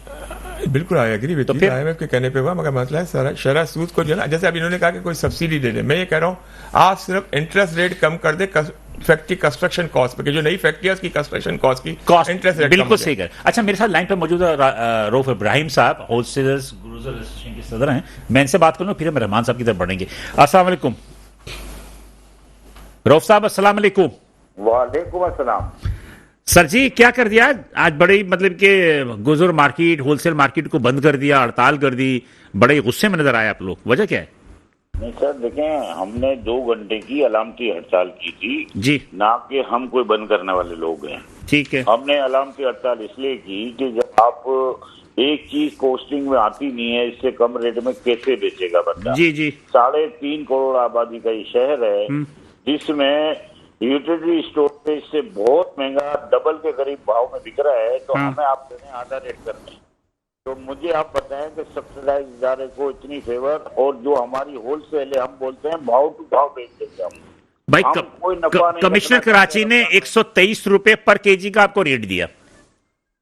बिल्कुल आई एग्री विद तो फिर- आईएमएफ के कहने पे हुआ, मगर मसला है सारा शरह सूद को जो है ना, जैसे अभी इन्होंने कहा कि कोई सब्सिडी दे दे, मैं ये कह रहा हूँ आप सिर्फ इंटरेस्ट रेट कम कर दे फैक्ट्री कंस्ट्रक्शन कॉस्ट पे, जो नई फैक्ट्री है उसकी कंस्ट्रक्शन कॉस्ट की कॉस्ट इंटरेस्ट रेट बिल्कुल सही कर। अच्छा, मेरे साथ लाइन पर मौजूद है रऊफ इब्राहिम साहब, होलसेलर्स ग्रोसर एसोसिएशन के सदर हैं। मैं इनसे बात करूँ फिर हम रहमान साहब की तरफ बढ़ेंगे। अस्सलाम वालेकुम रऊफ साहब। अस्सलाम वालेकुम। वालेकुम अस्सलाम। सर जी, क्या कर दिया आज बड़ी, मतलब कि गुजर मार्केट, होलसेल मार्केट को बंद कर दिया, हड़ताल कर दी, बड़े गुस्से में नजर आए आप लोग, वजह क्या है? नहीं सर, देखें, हमने 2 घंटे की अलामती हड़ताल की थी, जी ना कि हम कोई बंद करने वाले लोग हैं। ठीक है। हमने अलामती हड़ताल इसलिए की कि जब आप एक चीज कोस्टिंग में आती नहीं है, इससे कम रेट में कैसे बेचेगा बंदा? जी जी 3.5 करोड़ आबादी का ये शहर है, जिसमें यूटिलिटी स्टोरेज से बहुत महंगा, डबल के करीब भाव में बिक रहा है, तो हाँ। हमें आप देने आधा रेट करने। तो मुझे आप बताएं कि सब्सिडाइज इदारे को इतनी फेवर, और जो हमारी होलसेल है, हम बोलते हैं भाव टू भाव बेच देंगे हम। भाई, हम कोई नफा नहीं कमिश्नर रखना कराची चाहते। ने 123 रुपए पर केजी का आपको रेट दिया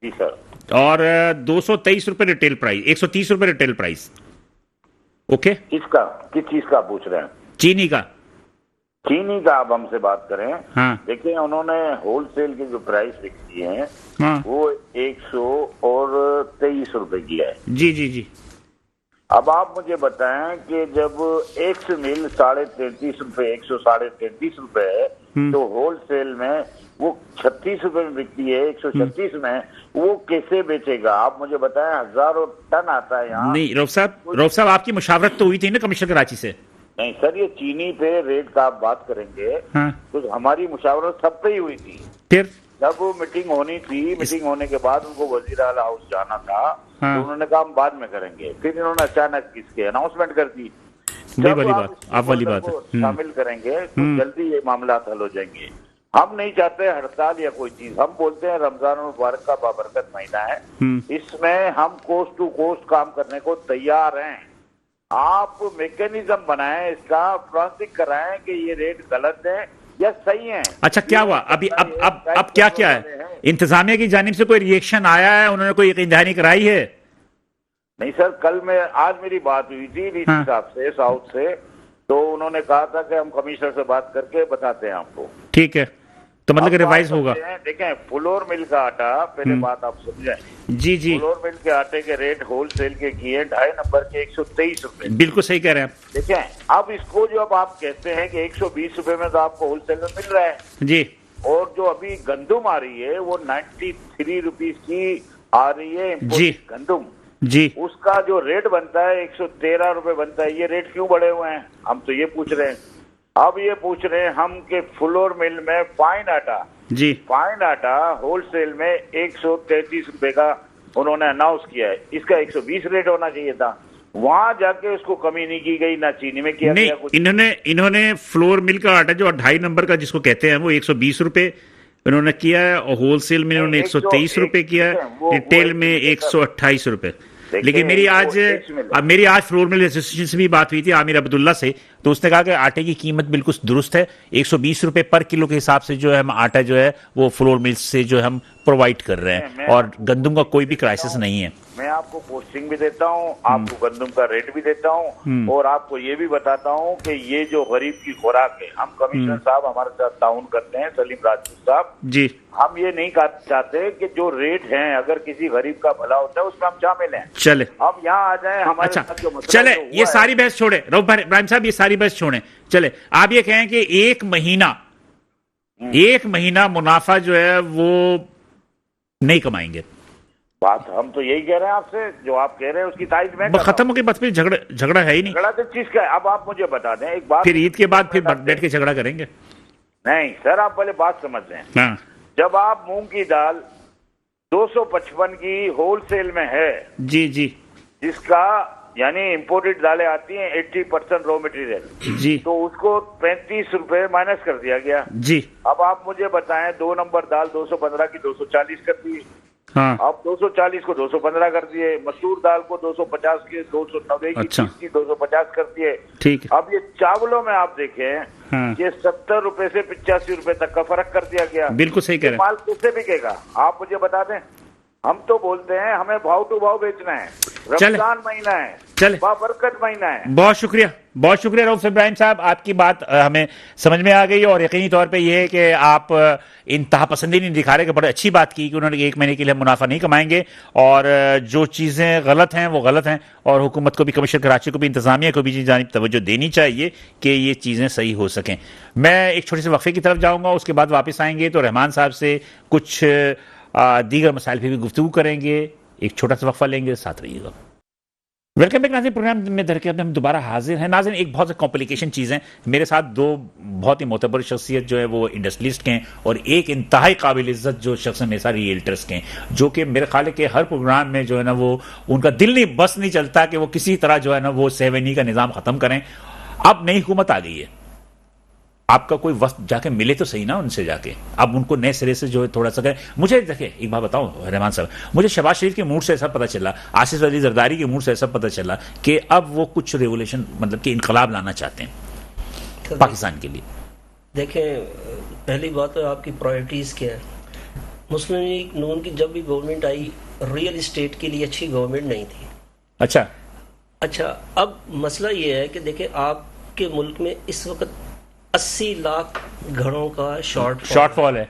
जी सर। और 223 रुपए रिटेल प्राइस, 130 रुपए रिटेल प्राइस। ओके, किस चीज का आप पूछ रहे हैं? चीनी का। चीनी का आप हमसे बात करें। हाँ देखिए, उन्होंने होलसेल की जो प्राइस फिक्स की है हाँ वो 123 रुपए की है। जी जी जी अब आप मुझे बताएं कि जब एक्स मिल 33.5 रुपए, 133 रुपए है, तो होलसेल में वो 36 रुपए में बिकती है, 136 में वो कैसे बेचेगा? आप मुझे बताएं, हजारों टन आता है यहाँ। नहीं रऊफ साहब आपकी मुशावरत तो हुई थी ना कमिश्नर कराची से? नहीं सर, ये चीनी पे रेट का आप बात करेंगे हाँ, तो हमारी मुशावरत सब पे ही हुई थी। फिर जब वो मीटिंग होनी थी, मीटिंग होने के बाद उनको वजीर आला हाउस जाना था, हाँ। तो उन्होंने कहा हम बाद में करेंगे। फिर इन्होंने अचानक इसके अनाउंसमेंट कर दी। वही जब वाली आप बात, इस आप वाली मुद्दे बात है। को शामिल करेंगे तो जल्दी ये मामला हल हो जाएंगे। हम नहीं चाहते हड़ताल या कोई चीज। हम बोलते हैं रमजान मुबारक का बाबरकत महीना है, इसमें हम कोस्ट टू कोस्ट काम करने को तैयार हैं। आप मैकेनिज्म बनाएं, इसका फॉरेंसिक कराएं कि ये रेट गलत है या सही है। अच्छा, क्या हुआ अभी? अब क्या क्या है? इंतजामिया की जानिब से कोई रिएक्शन आया है? उन्होंने कोई यकीनदहानी कराई है? नहीं सर, आज मेरी बात हुई थी डीसी हाँ। साहब से, साउथ से, तो उन्होंने कहा था कि हम कमिश्नर से बात करके बताते हैं आपको। ठीक है, तो मतलब अब रिवाइज बात होगा। करते हैं। देखें, फ्लोर मिल का आटा, पहले बात आप समझें। जी जी फ्लोर मिल के आटे के रेट होलसेल के किए 2.5 नंबर के 123 रुपए। बिल्कुल सही कह रहे हैं आप। देखें, अब इसको जो अब आप कहते हैं कि 120 रुपए में तो आपको होलसेल में मिल रहा है, जी और जो अभी गंदुम आ रही है वो 93 रुपीज की आ रही है जी। गंदुम। जी उसका जो रेट बनता है 113 रुपए बनता है। ये रेट क्यों बढ़े हुए हैं? हम तो ये पूछ रहे हैं। अब ये पूछ रहे हैं हम कि फ्लोर मिल में फाइन आटा होलसेल में 133 रुपए का उन्होंने अनाउंस किया है। इसका 120 रेट होना चाहिए था। वहां जाके उसको कमी नहीं की गई, ना चीनी में किया नहीं, गया कुछ। इन्होंने फ्लोर मिल का आटा जो 2.5 नंबर का जिसको कहते हैं वो 120 रुपए इन्होंने किया है, और होलसेल में इन्होंने 123 रुपए किया है, रिटेल में 128 रुपए। लेकिन मेरी आज फ्लोर मिल एसोसिएशन से भी बात हुई थी, आमिर अब्दुल्ला से, तो उसने कहा कि आटे की कीमत बिल्कुल दुरुस्त है, 120 रुपए पर किलो के हिसाब से जो है हम आटा जो है वो फ्लोर मिल से जो है हम प्रोवाइड कर रहे हैं, और गंदम का कोई भी क्राइसिस नहीं है। मैं आपको पोस्टिंग भी देता हूँ, आपको गंदम का रेट भी देता हूँ, और आपको ये भी बताता हूँ कि ये जो गरीब की खुराक है, हम कमिश्नर साहब हमारे साथ ताउन करते हैं, सलीम राजपूत साहब जी, हम ये नहीं चाहते कि जो रेट हैं अगर किसी गरीब का भला होता है उसमें हम शामिल हैं। चले अब यहाँ आ जाए हमारे साथ जो मसला चले, ये सारी बहस छोड़े रऊफ इब्राहिम साहब, ये सारी बहस छोड़े, चले आप ये कहें कि एक महीना मुनाफा जो है वो नहीं कमाएंगे। बात हम तो यही कह रहे हैं आपसे, जो आप कह रहे हैं उसकी तारीफ में खत्म हो गई बात, फिर झगड़ा है ही नहीं। झगड़ा तो चीज का है। अब आप मुझे बता दें एक बात, फिर ईद के बाद फिर बैठ के झगड़ा करेंगे। नहीं सर, आप पहले बात समझ लें। जब आप मूंग की दाल 255 की होलसेल में है जी, जिसका यानी इंपोर्टेड दालें आती हैं 80% रॉ मटेरियल जी, तो उसको 35 रुपए माइनस कर दिया गया जी। अब आप मुझे बताएं, 2 नंबर दाल 215 की 240 कर दी, हाँ। अब 240 को 215 कर दिए, मसूर दाल को 250 के 290 की 250 कर दिए, ठीक। अब ये चावलों में आप देखें, हाँ। ये 70 रुपए से 85 रुपए तक का फर्क कर दिया गया। बिल्कुल सही कह रहे हैं। माल किससे बिकेगा आप मुझे बता दें। हम तो बोलते हैं हमें भाव टू भाव बेचना है, रमजान महीना है, चले बरकत महीना है। बहुत शुक्रिया रऊफ इब्राहिम साहब, आपकी बात हमें समझ में आ गई, और यकीनी तौर पे ये है कि आप इंतहा पसंदी नहीं दिखा रहे, कि बड़ी अच्छी बात की कि उन्होंने 1 महीने के लिए मुनाफा नहीं कमाएंगे, और जो चीज़ें गलत हैं वो गलत हैं, और हुकूमत को भी, कमिश्नर कराची को भी, इंतजामिया को भी जानिब तवज्जो देनी चाहिए कि ये चीज़ें सही हो सकें। मैं एक छोटे से वक्फे की तरफ जाऊँगा, उसके बाद वापस आएंगे तो रहमान साहब से कुछ दीगर मसाइल पर भी गुफ्तगू करेंगे। एक छोटा सा वक्फा लेंगे, साथ रहिएगा। वेलकम बैक नाज़रीन, प्रोग्राम में दरअसल हम दोबारा हाजिर हैं। नाज़रीन, एक बहुत सी कॉम्प्लिकेशन चीज़ें, मेरे साथ 2 बहुत ही मोतबर शख्सियत जो है वो इंडस्ट्रियलिस्ट के हैं, और एक इंतहाई काबिल इज़्ज़त जो शख्स है मेरे साथ रियल्टर्स के हैं, जो कि मेरे ख्याल है कि हर प्रोग्राम में जो है ना वो उनका दिल नहीं बस नहीं चलता कि वो किसी तरह जो है ना वो 7E का निज़ाम ख़त्म करें। अब नई हुकूमत आ गई है, आपका कोई वक्त जाके मिले तो सही ना उनसे जाके, अब उनको नए सिरे से जो है थोड़ा सा करें। मुझे देखिए एक बात बताऊं रहमान साहब, मुझे शहबाज शरीफ के मूड से ऐसा पता चला, आसिफ अली जरदारी के मूड से ऐसा पता चला कि अब वो कुछ रेवोल्यूशन, मतलब कि इनकलाब लाना चाहते हैं पाकिस्तान के लिए। देखें, पहली बात तो आपकी प्रायोरिटीज क्या है। मुस्लिम लीग नून की जब भी गवर्नमेंट आई, रियल इस्टेट के लिए अच्छी गवर्नमेंट नहीं थी। अच्छा, अब मसला ये है कि देखें, आपके मुल्क में इस वक्त 80 लाख घरों का शॉर्टफॉल है।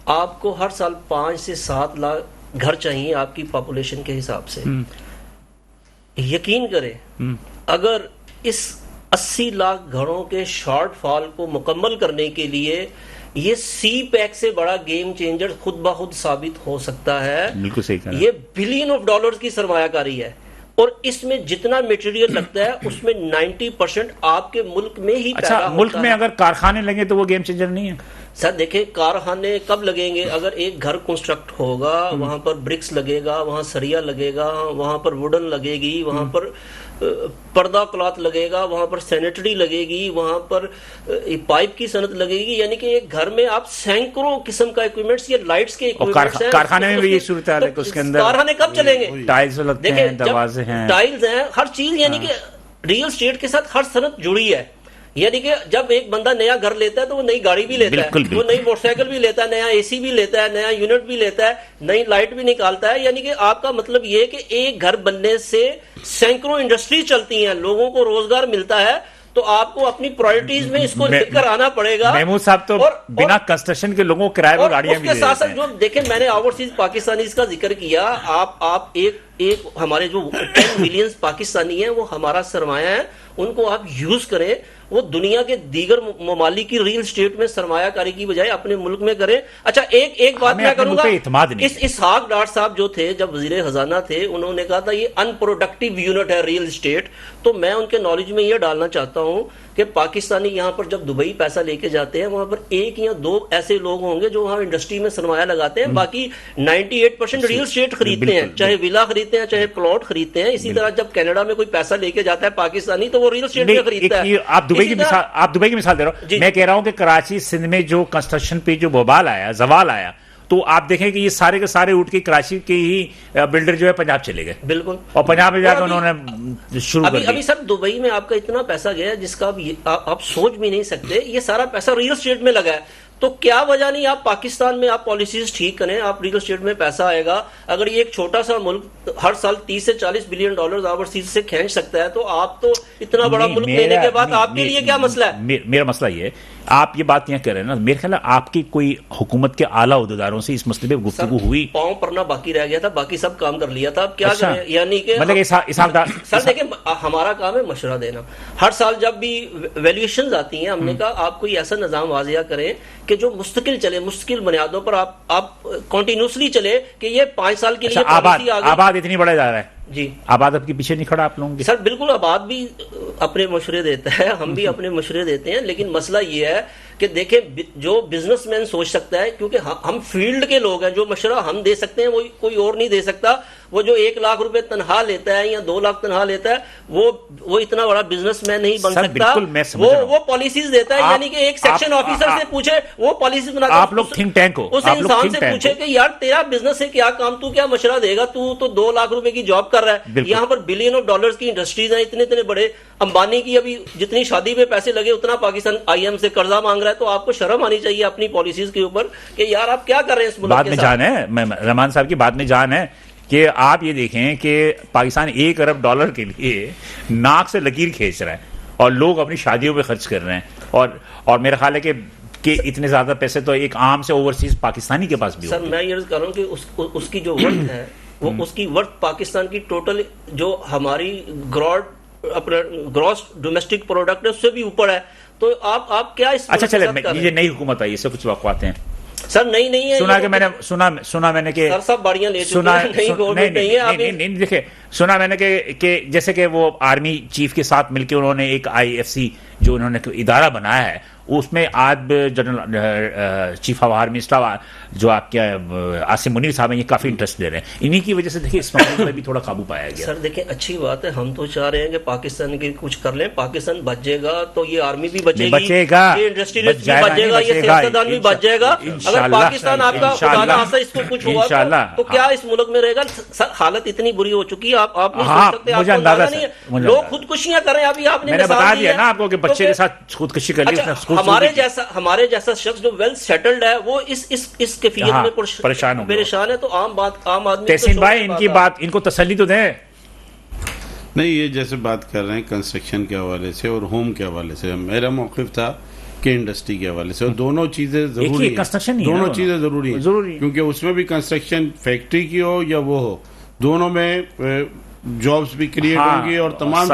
आपको हर साल 5 से 7 लाख घर चाहिए आपकी पॉपुलेशन के हिसाब से। यकीन करें, अगर इस 80 लाख घरों के शॉर्टफॉल को मुकम्मल करने के लिए ये सी पैक से बड़ा गेम चेंजर खुद ब खुद साबित हो सकता है। बिल्कुल सही कहा। ये बिलियन ऑफ डॉलर्स की सरमायाकारी है, और इसमें जितना मटेरियल लगता है उसमें 90% आपके मुल्क में ही पैदा होता है। मुल्क में अगर कारखाने लगे तो वो गेम चेंजर नहीं है सर। देखें, कारखाने कब लगेंगे? अगर एक घर कंस्ट्रक्ट होगा, वहां पर ब्रिक्स लगेगा, वहां सरिया लगेगा, वहां पर वुडन लगेगी, वहां पर पर्दा क्लॉथ लगेगा, वहां पर सैनिटरी लगेगी, वहां पर पाइप की सनत लगेगी। यानी कि एक घर में आप सैकड़ों किस्म का इक्विपमेंट्स या लाइट्स के इक्विपमेंट्स हैं। कारखाने में भी ये सूरत है कि उसके अंदर कारखाने कब चलेंगे? टाइल्स लगते हैं, दरवाजे हैं, टाइल्स हैं, हर चीज। यानी कि रियल एस्टेट के साथ हर सनत जुड़ी है। यानी कि जब एक बंदा नया घर लेता है तो वो नई गाड़ी भी लेता है, वो नई मोटरसाइकिल भी लेता है, नया एसी भी लेता है, नया यूनिट भी लेता है, नई लाइट भी निकालता है। यानी कि आपका मतलब ये है कि एक घर बनने से सैकड़ों इंडस्ट्री चलती हैं, लोगों को रोजगार मिलता है। तो आपको अपनी प्रायोरिटीज में इसको लेकर आना पड़ेगा। महमूद साहब तो बिना कंस्ट्रक्शन के लोगों को किराए पर गाड़ियां भी दे देते हैं। जो देखें, मैंने ओवरसीज पाकिस्तानीज का जिक्र किया। आप एक हमारे जो 10 मिलियन पाकिस्तानी हैं वो हमारा सरमाया है, उनको आप यूज करें। वो दुनिया के दीगर ममालिक की रियल स्टेट में सरमायाकारी की बजाय अपने मुल्क में करें। अच्छा, एक बात मैं करूंगा, इसहाक डार साहब जो थे जब वजीर खजाना थे, उन्होंने कहा था ये अनप्रोडक्टिव यूनिट है रियल स्टेट। तो मैं उनके नॉलेज में ये डालना चाहता हूं कि पाकिस्तानी यहाँ पर जब दुबई पैसा लेके जाते हैं वहां पर एक या दो ऐसे लोग होंगे जो वहां इंडस्ट्री में सरमाया लगाते हैं, बाकी 98% रियल एस्टेट खरीदते हैं, चाहे विला खरीदते हैं चाहे प्लॉट खरीदते हैं। इसी तरह जब कनाडा में कोई पैसा लेके जाता है पाकिस्तानी तो वो रियल एस्टेट में खरीदता है। आप दुबई की मिसाल दे रहे हो, मैं कह रहा हूं कि कराची सिंध में जो कंस्ट्रक्शन पे जो बवाल आया, जवाल आया, तो आप देखें कि ये सारे के सारे उठ के कराची के ही बिल्डर जो है पंजाब चले गए, बिल्कुल, और पंजाब में जाकर उन्होंने शुरू कर दिया। अभी सर दुबई में आपका इतना पैसा गया जिसका आप सोच भी नहीं सकते। ये सारा पैसा रियल एस्टेट में लगा है, तो क्या वजह नहीं आप पाकिस्तान में आप पॉलिसीज ठीक करें, आप रियल एस्टेट में पैसा आएगा। अगर ये एक छोटा सा मुल्क हर साल 30 से 40 बिलियन डॉलर ओवरसीज से खींच सकता है, तो आप तो इतना बड़ा मुल्क लेने के बाद आपके लिए क्या मसला है? मेरा मसला ये है, आप ये बात यहाँ कर रहे हैं ना, मेरे ख्याल है आपकी कोई हुकूमत के आला उहदेदारों से इस मसले पे गुफ्तगू हुई? पाँव पड़ना बाकी रह गया था, बाकी सब काम कर लिया था। अब क्या करें? यानी कि मतलब सर देखिए, हमारा काम है मशवरा देना। हर साल जब भी वैल्यूएशंस आती हैं, हमने कहा आप कोई ऐसा निजाम वाजिया करें कि जो मुस्तकिल चले, मुस्तकिल बुनियादों पर आप कंटिन्यूसली चले कि ये 5 साल के लिए आबाद इतनी बड़ा जा रहा है जी। आबाद आपके पीछे नहीं खड़ा आप लोगों के? सर बिल्कुल, आबाद भी अपने मशवरे देता है, हम भी अपने मशवरे देते हैं, लेकिन मसला ये है कि देखें जो बिजनेसमैन सोच सकता है, क्योंकि हम फील्ड के लोग हैं, जो मशवरा हम दे सकते हैं वो कोई और नहीं दे सकता। वो जो 1 लाख रुपए तनख्वाह लेता है या 2 लाख तनख्वाह लेता है, वो इतना बड़ा बिजनेसमैन नहीं बन सकता। वो पॉलिसीज देता है, यानी कि एक सेक्शन ऑफिसर से पूछे, वो पॉलिसी बनाता है। आप लोग थिंक टैंक हो, उस इंसान से पूछे कि यार तेरा बिजनेस है क्या काम, तू क्या मशवरा देगा, तू तो 2 लाख रुपए की जॉब कर रहा है, यहाँ पर बिलियन ऑफ डॉलर्स की इंडस्ट्रीज हैं, इतने इतने बड़े। अंबानी की अभी जितनी शादी में पैसे लगे उतना पाकिस्तान IM से कर्जा मांग रहा है, तो आपको शर्म आनी चाहिए अपनी पॉलिसीज के ऊपर कि यार आप क्या कर रहे हैं इस मुल्क के साथ। बात में जान है, रहमान साहब की बात में जान है कि आप ये देखें कि पाकिस्तान 1 अरब डॉलर के लिए नाक से लकीर खींच रहा है और लोग अपनी शादियों पे खर्च कर रहे हैं, और मेरा ख्याल है कि इतने ज्यादा पैसे तो एक आम से ओवरसीज पाकिस्तानी के पास भी सर मैं ये कह रहा हूँ कि उसकी जो वर्थ है वो उसकी वर्थ पाकिस्तान की टोटल जो हमारी ग्रॉस डोमेस्टिक प्रोडक्ट है उससे भी ऊपर है। तो आप क्या इस अच्छा चले, ये नई हुकूमत आई, इससे कुछ वक़्त हैं सर? नहीं है, सुना कि मैंने सुना मैंने कि सर सब बाड़ियां ले चुके हैं, नहीं गवर्नमेंट नहीं है। नहीं देखिए, सुना मैंने कि जैसे कि वो आर्मी चीफ के साथ मिलकर उन्होंने एक IFC जो उन्होंने इदारा बनाया है, उसमें आज general chief of army staff जो आपके आसिम मुनीर साहब हैं, ये काफी इंटरेस्ट दे रहे हैं। इन्हीं की वजह से देखिए इस मामले में भी थोड़ा काबू पाया गया। सर देखिए अच्छी बात है, हम तो चाह रहे हैं कि पाकिस्तान के कुछ कर लें, पाकिस्तान बच जाएगा तो ये आर्मी भी बचेगी, ये इंडस्ट्रियलिस्ट भी बच जाएगा, ये सियासतदान भी बच जाएगा। अगर पाकिस्तान आपका खुदा ना इसको कुछ हुआ तो क्या इस मुल्क में रहेगा? सर हालत इतनी बुरी हो चुकी है, आप नहीं सोच सकते, आपको अंदाजा नहीं है। लोग खुदकुशियां कर रहे हैं, अभी आपने बता दिया ना आपको कि बच्चे के साथ खुदकुशी कर ली। हमारे जैसा शख्स जो वेल सेटल्ड है वो इस कैफियत में परेशान है, तो आम आदमी। तहसीन भाई इनको तसल्ली तो दें। नहीं, ये जैसे बात कर रहे हैं कंस्ट्रक्शन के हवाले से और होम के हवाले से, मेरा मौक़िफ़ था कि इंडस्ट्री के हवाले से, और दोनों चीजें जरूरी हैं, दोनों चीजें जरूरी हैं, क्योंकि उसमें भी कंस्ट्रक्शन फैक्ट्री की हो या वो हो, दोनों में जॉब्स भी क्रिएट होंगी और तमाम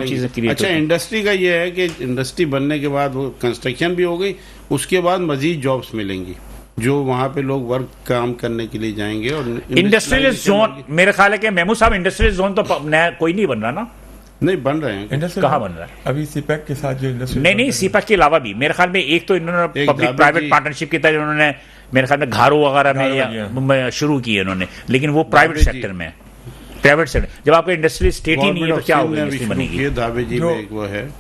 चीजें। अच्छा, इंडस्ट्री का ये है कि इंडस्ट्री बनने के बाद वो कंस्ट्रक्शन भी हो गई, उसके बाद मजीद जॉब्स मिलेंगी जो वहां पे लोग वर्क काम करने के लिए जाएंगे। और इंडस्ट्रियल जोन, मेरे ख्याल है कि महमूद साहब इंडस्ट्रियल जोन तो नया कोई नहीं बन रहा ना? नहीं बन रहे हैं। कहाँ बन रहा है अभी? सीपैक के साथ जो इंडस्ट्री नहीं सीपैक के अलावा भी मेरे ख्याल में एक तो इन्होंने पब्लिक प्राइवेट पार्टनरशिप की तरह उन्होंने मेरे ख्याल में घारो वगैरह में शुरू किए इन्होंने, लेकिन वो प्राइवेट सेक्टर में, प्राइवेट सेक्टर। जब आपका इंडस्ट्रियल स्टेट ही नहीं है तो क्या होगा? बनेगी धाबे जी में एक वो है।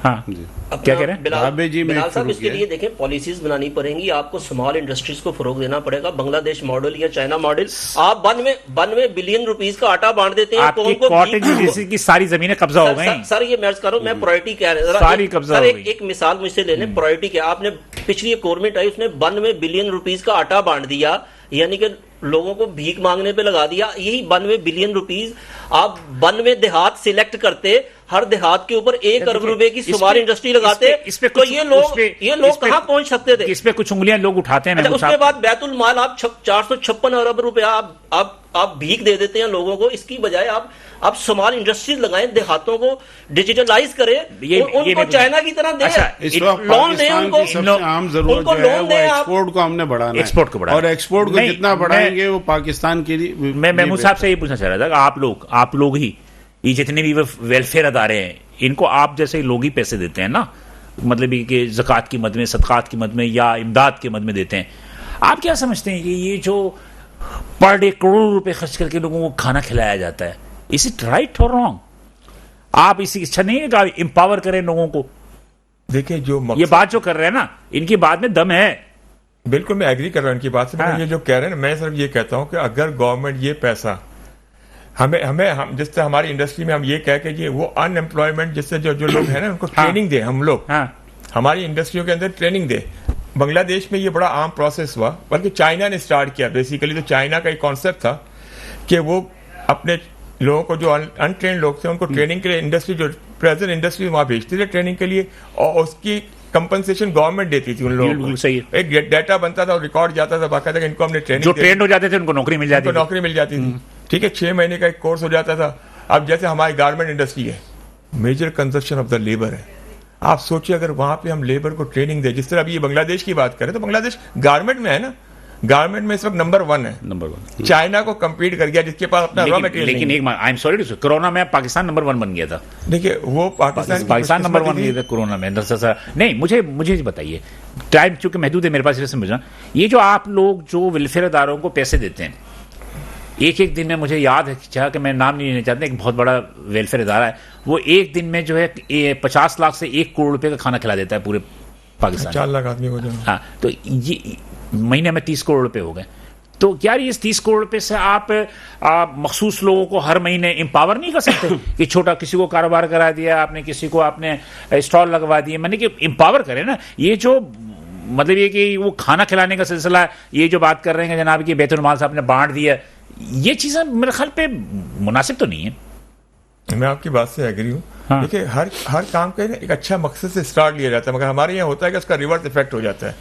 हाँ क्या कह रहे हैं बिलाल साहब? इसके लिए देखें पॉलिसीज बनानी पड़ेंगी, आपको स्मॉल इंडस्ट्रीज को फरोग देना पड़ेगा। बांग्लादेश मॉडल या चाइना मॉडल, आप 92 बिलियन रुपीस का आटा बांट देते हैं, तो उनको की सारी जमीनें कब्जा हो गई। सर ये मैं कह रहा हूं, मैं प्रायोरिटी कह रहा हूं, एक मिसाल मुझसे ले लें, प्रायोरिटी क्या? आपने पिछली गवर्नमेंट आई उसने 92 बिलियन रुपीस का आटा बांट दिया, यानी कि लोगों को भीख मांगने पे लगा दिया। यही 92 बिलियन रुपीस आप 92 देहात सिलेक्ट करते, हर देहात के ऊपर 1 अरब रुपए की स्मॉल इंडस्ट्री लगाते, तो ये लोग कहां पहुंच सकते थे? इस पे कुछ उंगलियां लोग उठाते हैं। उसके बाद बैतुल माल आप 456 अरब रुपया आप भीख दे देते हैं लोगों को। इसकी बजाय आप स्मॉल इंडस्ट्रीज लगाएं, देहातों को डिजिटलाइज करें, उनको चाइना की तरह दें, लोन दें उनको। आम जरूरत जो है वो एक्सपोर्ट को हमने बढ़ाना है, एक्सपोर्ट को बढ़ाना, और एक्सपोर्ट को जितना बढ़ाएंगे वो पाकिस्तान के लिए। मैं महमूद साहब से ये पूछना चाह रहा था, आप लोग ही ये जितने भी वेलफेयर अदारे हैं, इनको आप जैसे लोग ही पैसे देते हैं ना, मतलब कि ज़कात की मद में, सदकात की मद में या इमदाद की मद में देते हैं, आप क्या समझते हैं कि ये जो पर डे करोड़ों रुपए खर्च करके लोगों को खाना खिलाया जाता है, इज इट राइट और रॉन्ग? आप इसी इच्छा नहीं है कि एम्पावर करें लोगों को? देखिए जो ये बात जो कर रहे हैं ना, इनकी बात में दम है। बिल्कुल मैं एग्री कर रहा हूं इनकी बात से। हाँ। ये जो कह रहे हैं ना, मैं सिर्फ ये कहता हूं कि अगर गवर्नमेंट ये पैसा हम जिस तरह हमारी इंडस्ट्री में हम ये कह के ये वो अनएम्प्लॉयमेंट जिससे जो लोग हैं ना उनको ट्रेनिंग दे, हम लोग हमारी इंडस्ट्रियों के अंदर ट्रेनिंग दे। बांग्लादेश में ये बड़ा आम प्रोसेस हुआ, बल्कि चाइना ने स्टार्ट किया बेसिकली। तो चाइना का एक कॉन्सेप्ट था कि वो अपने लोगों को जो अनट्रेन लोग थे उनको ट्रेनिंग के लिए इंडस्ट्री जो प्रेजेंट इंडस्ट्री वहां भेजती थे ट्रेनिंग के लिए, और उसकी कंपनसेशन गवर्नमेंट देती थी उन लोगों को। सही है। एक डाटा बनता था और रिकॉर्ड जाता था बाकायदा, इनको हमने ट्रेनिंग, जो ट्रेंड हो जाते थे उनको नौकरी मिल जाती थी। ठीक है, 6 महीने का एक कोर्स हो जाता था। अब जैसे हमारी गारमेंट इंडस्ट्री है, major consumption of the labour है। आप सोचिए अगर वहां पे हम लेबर को ट्रेनिंग दे, जिस तरह अभी ये बांग्लादेश की बात करें तो बांग्लादेश गारमेंट में है ना, गारमेंट में इस वक्त नंबर 1 है, नंबर 1 चाइना को कम्पीट कर गया जिसके पास अपना रॉ मटेरियल। लेकिन एक आई एम सॉरी टू से, कोरोना में पाकिस्तान नंबर 1 बन गया था। देखिए वो पाकिस्तान नंबर 1 गया था कोरोना में। नहीं, मुझे बताइए, टाइम चूंकि महदूद है मेरे पास, इसे समझना, ये जो आप लोग जो वेलफेयर इदारों को पैसे देते हैं, एक दिन में मुझे याद है, चाहे कि मैं नाम नहीं लेना चाहता, एक बहुत बड़ा वेलफेयर इदारा है, वो एक दिन में जो है 50 लाख से 1 करोड़ रुपए का खाना खिला देता है पूरे पाकिस्तान। 4 लाख आदमी को। हाँ, तो ये महीने में 30 करोड़ रुपए हो गए। तो क्या इस 30 करोड़ रुपए से आप मखसूस लोगों को हर महीने एम्पावर नहीं कर सकते कि छोटा किसी को कारोबार करा दिया आपने, किसी को आपने स्टॉल लगवा दिए, मैंने कि एम्पावर करें ना। ये जो मतलब ये कि वो खाना खिलाने का सिलसिला, ये जो बात कर रहे हैं जनाब कि बैतुल माल से आपने बांट दिया, ये चीजें मेरे ख्याल पे मुनासिब तो नहीं है। मैं आपकी बात से एग्री हूँ। हाँ। देखिए हर काम का एक अच्छा मकसद से स्टार्ट लिया जाता है, मगर हमारे यहाँ होता है कि उसका रिवर्स इफेक्ट हो जाता है।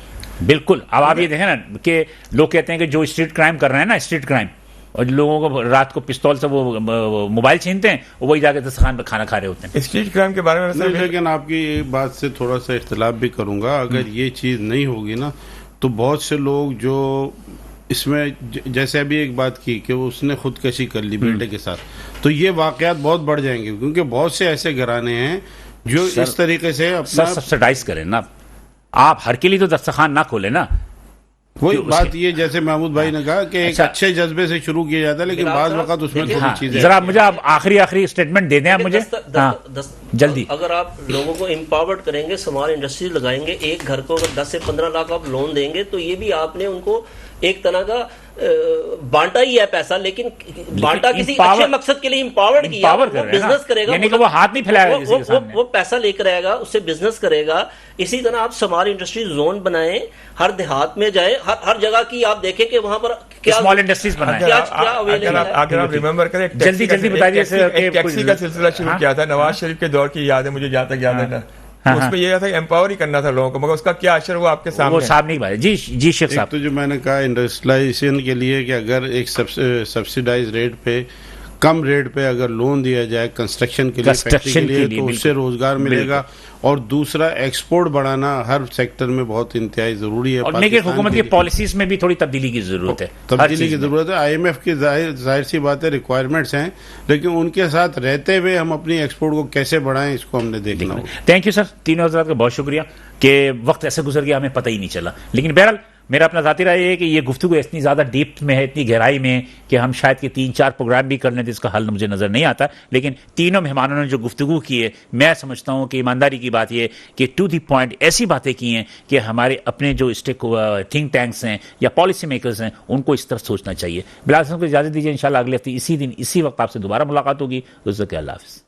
बिल्कुल। अब आप ये देखें ना कि लोग कहते हैं कि जो स्ट्रीट क्राइम कर रहे हैं ना, स्ट्रीट क्राइम, और लोगों को रात को पिस्तौल से वो मोबाइल छीनते हैं, वही जाके दस्तरखान पे खाना खा रहे होते हैं। स्ट्रीट क्राइम के बारे में लेकिन आपकी एक बात से थोड़ा सा इख्तिलाफ भी करूंगा। अगर ये चीज नहीं होगी ना, तो बहुत से लोग जो इसमें, जैसे अभी एक बात की कि उसने खुदकशी कर ली बेटे के साथ, तो ये वाकयात बहुत बढ़ जाएंगे, क्योंकि बहुत से ऐसे घराने हैं जो इस तरीके से अपना सब्सिडाइज करें ना। आप हर के लिए तो दस्तरखान ना खोले ना। वही बात ये, जैसे महमूद भाई ने कहा कि एक अच्छे जज्बे से शुरू किया जाता है, लेकिन बाद वक्त उसमें थोड़ी चीजें। जरा मुझे आप आखिरी स्टेटमेंट दे दें आप मुझे जल्दी। अगर आप लोगों को एम्पावर्ड करेंगे, स्मॉल इंडस्ट्री लगाएंगे, एक घर को अगर 10 से 15 लाख आप लोन देंगे, तो ये भी आपने उनको एक तरह का बांटा ही है पैसा, लेकिन बांटा किसी अच्छे मकसद के लिए एम्पावर्ड किया। वो बिजनेस करेगा, यानी कि वो हाथ नहीं फैलाएगा किसी के सामने, वो पैसा लेकर आएगा, उससे बिजनेस करेगा। इसी तरह आप स्मॉल इंडस्ट्री जोन बनाएं, हर देहात में जाए, हर जगह की आप देखें कि वहां पर क्या स्मॉल इंडस्ट्रीज बनाएं। अगर आप रिमेंबर करें, जल्दी बताइए। टैक्सी का सिलसिला शुरू किया था नवाज शरीफ के दौर की, याद है मुझे, जहां तक याद है ना, उसमें यह था एम्पावर ही करना था लोगों को, मगर उसका क्या असर हुआ आपके सामने? वो साहब नहीं बात। जी शेख साहब। तो जो मैंने कहा इंडस्ट्रियलाइजेशन के लिए कि अगर एक सब्सिडाइज रेट पे, कम रेट पे अगर लोन दिया जाए कंस्ट्रक्शन के लिए, फैक्ट्री के लिए, तो उससे रोजगार मिलेगा। और दूसरा, एक्सपोर्ट बढ़ाना हर सेक्टर में बहुत इंतहाई जरूरी है। और लेकिन हुकूमत की पॉलिसीज में भी थोड़ी तब्दीली की जरूरत है। तब्दीली की जरूरत है। IMF की जाहिर सी बात है रिक्वायरमेंट्स हैं, लेकिन उनके साथ रहते हुए हम अपनी एक्सपोर्ट को कैसे बढ़ाएं, इसको हमने देखना होगा। थैंक यू सर, तीनों हजरात का बहुत शुक्रिया कि वक्त ऐसे गुजर गया हमें पता ही नहीं चला। लेकिन बहरहाल मेरा अपना ज़ाती राय है कि ये गुफ्तगू इतनी ज़्यादा डीप में है, इतनी गहराई में, कि हम शायद के 3-4 प्रोग्राम भी कर लें तो इसका हल मुझे नज़र नहीं आता। लेकिन तीनों मेहमानों ने जो गुफ्तगू की है, मैं समझता हूँ कि ईमानदारी की बात ये कि टू दी पॉइंट ऐसी बातें की हैं कि हमारे अपने जो थिंक टैंक्स हैं या पॉलिसी मेकर्स हैं, उनको इस तरफ सोचना चाहिए। बिलाल को इजाज़त दीजिए, इंशाल्लाह अगले हफ्ते इसी दिन इसी वक्त आपसे दोबारा मुलाकात होगी। अल्लाह हाफ़िज़।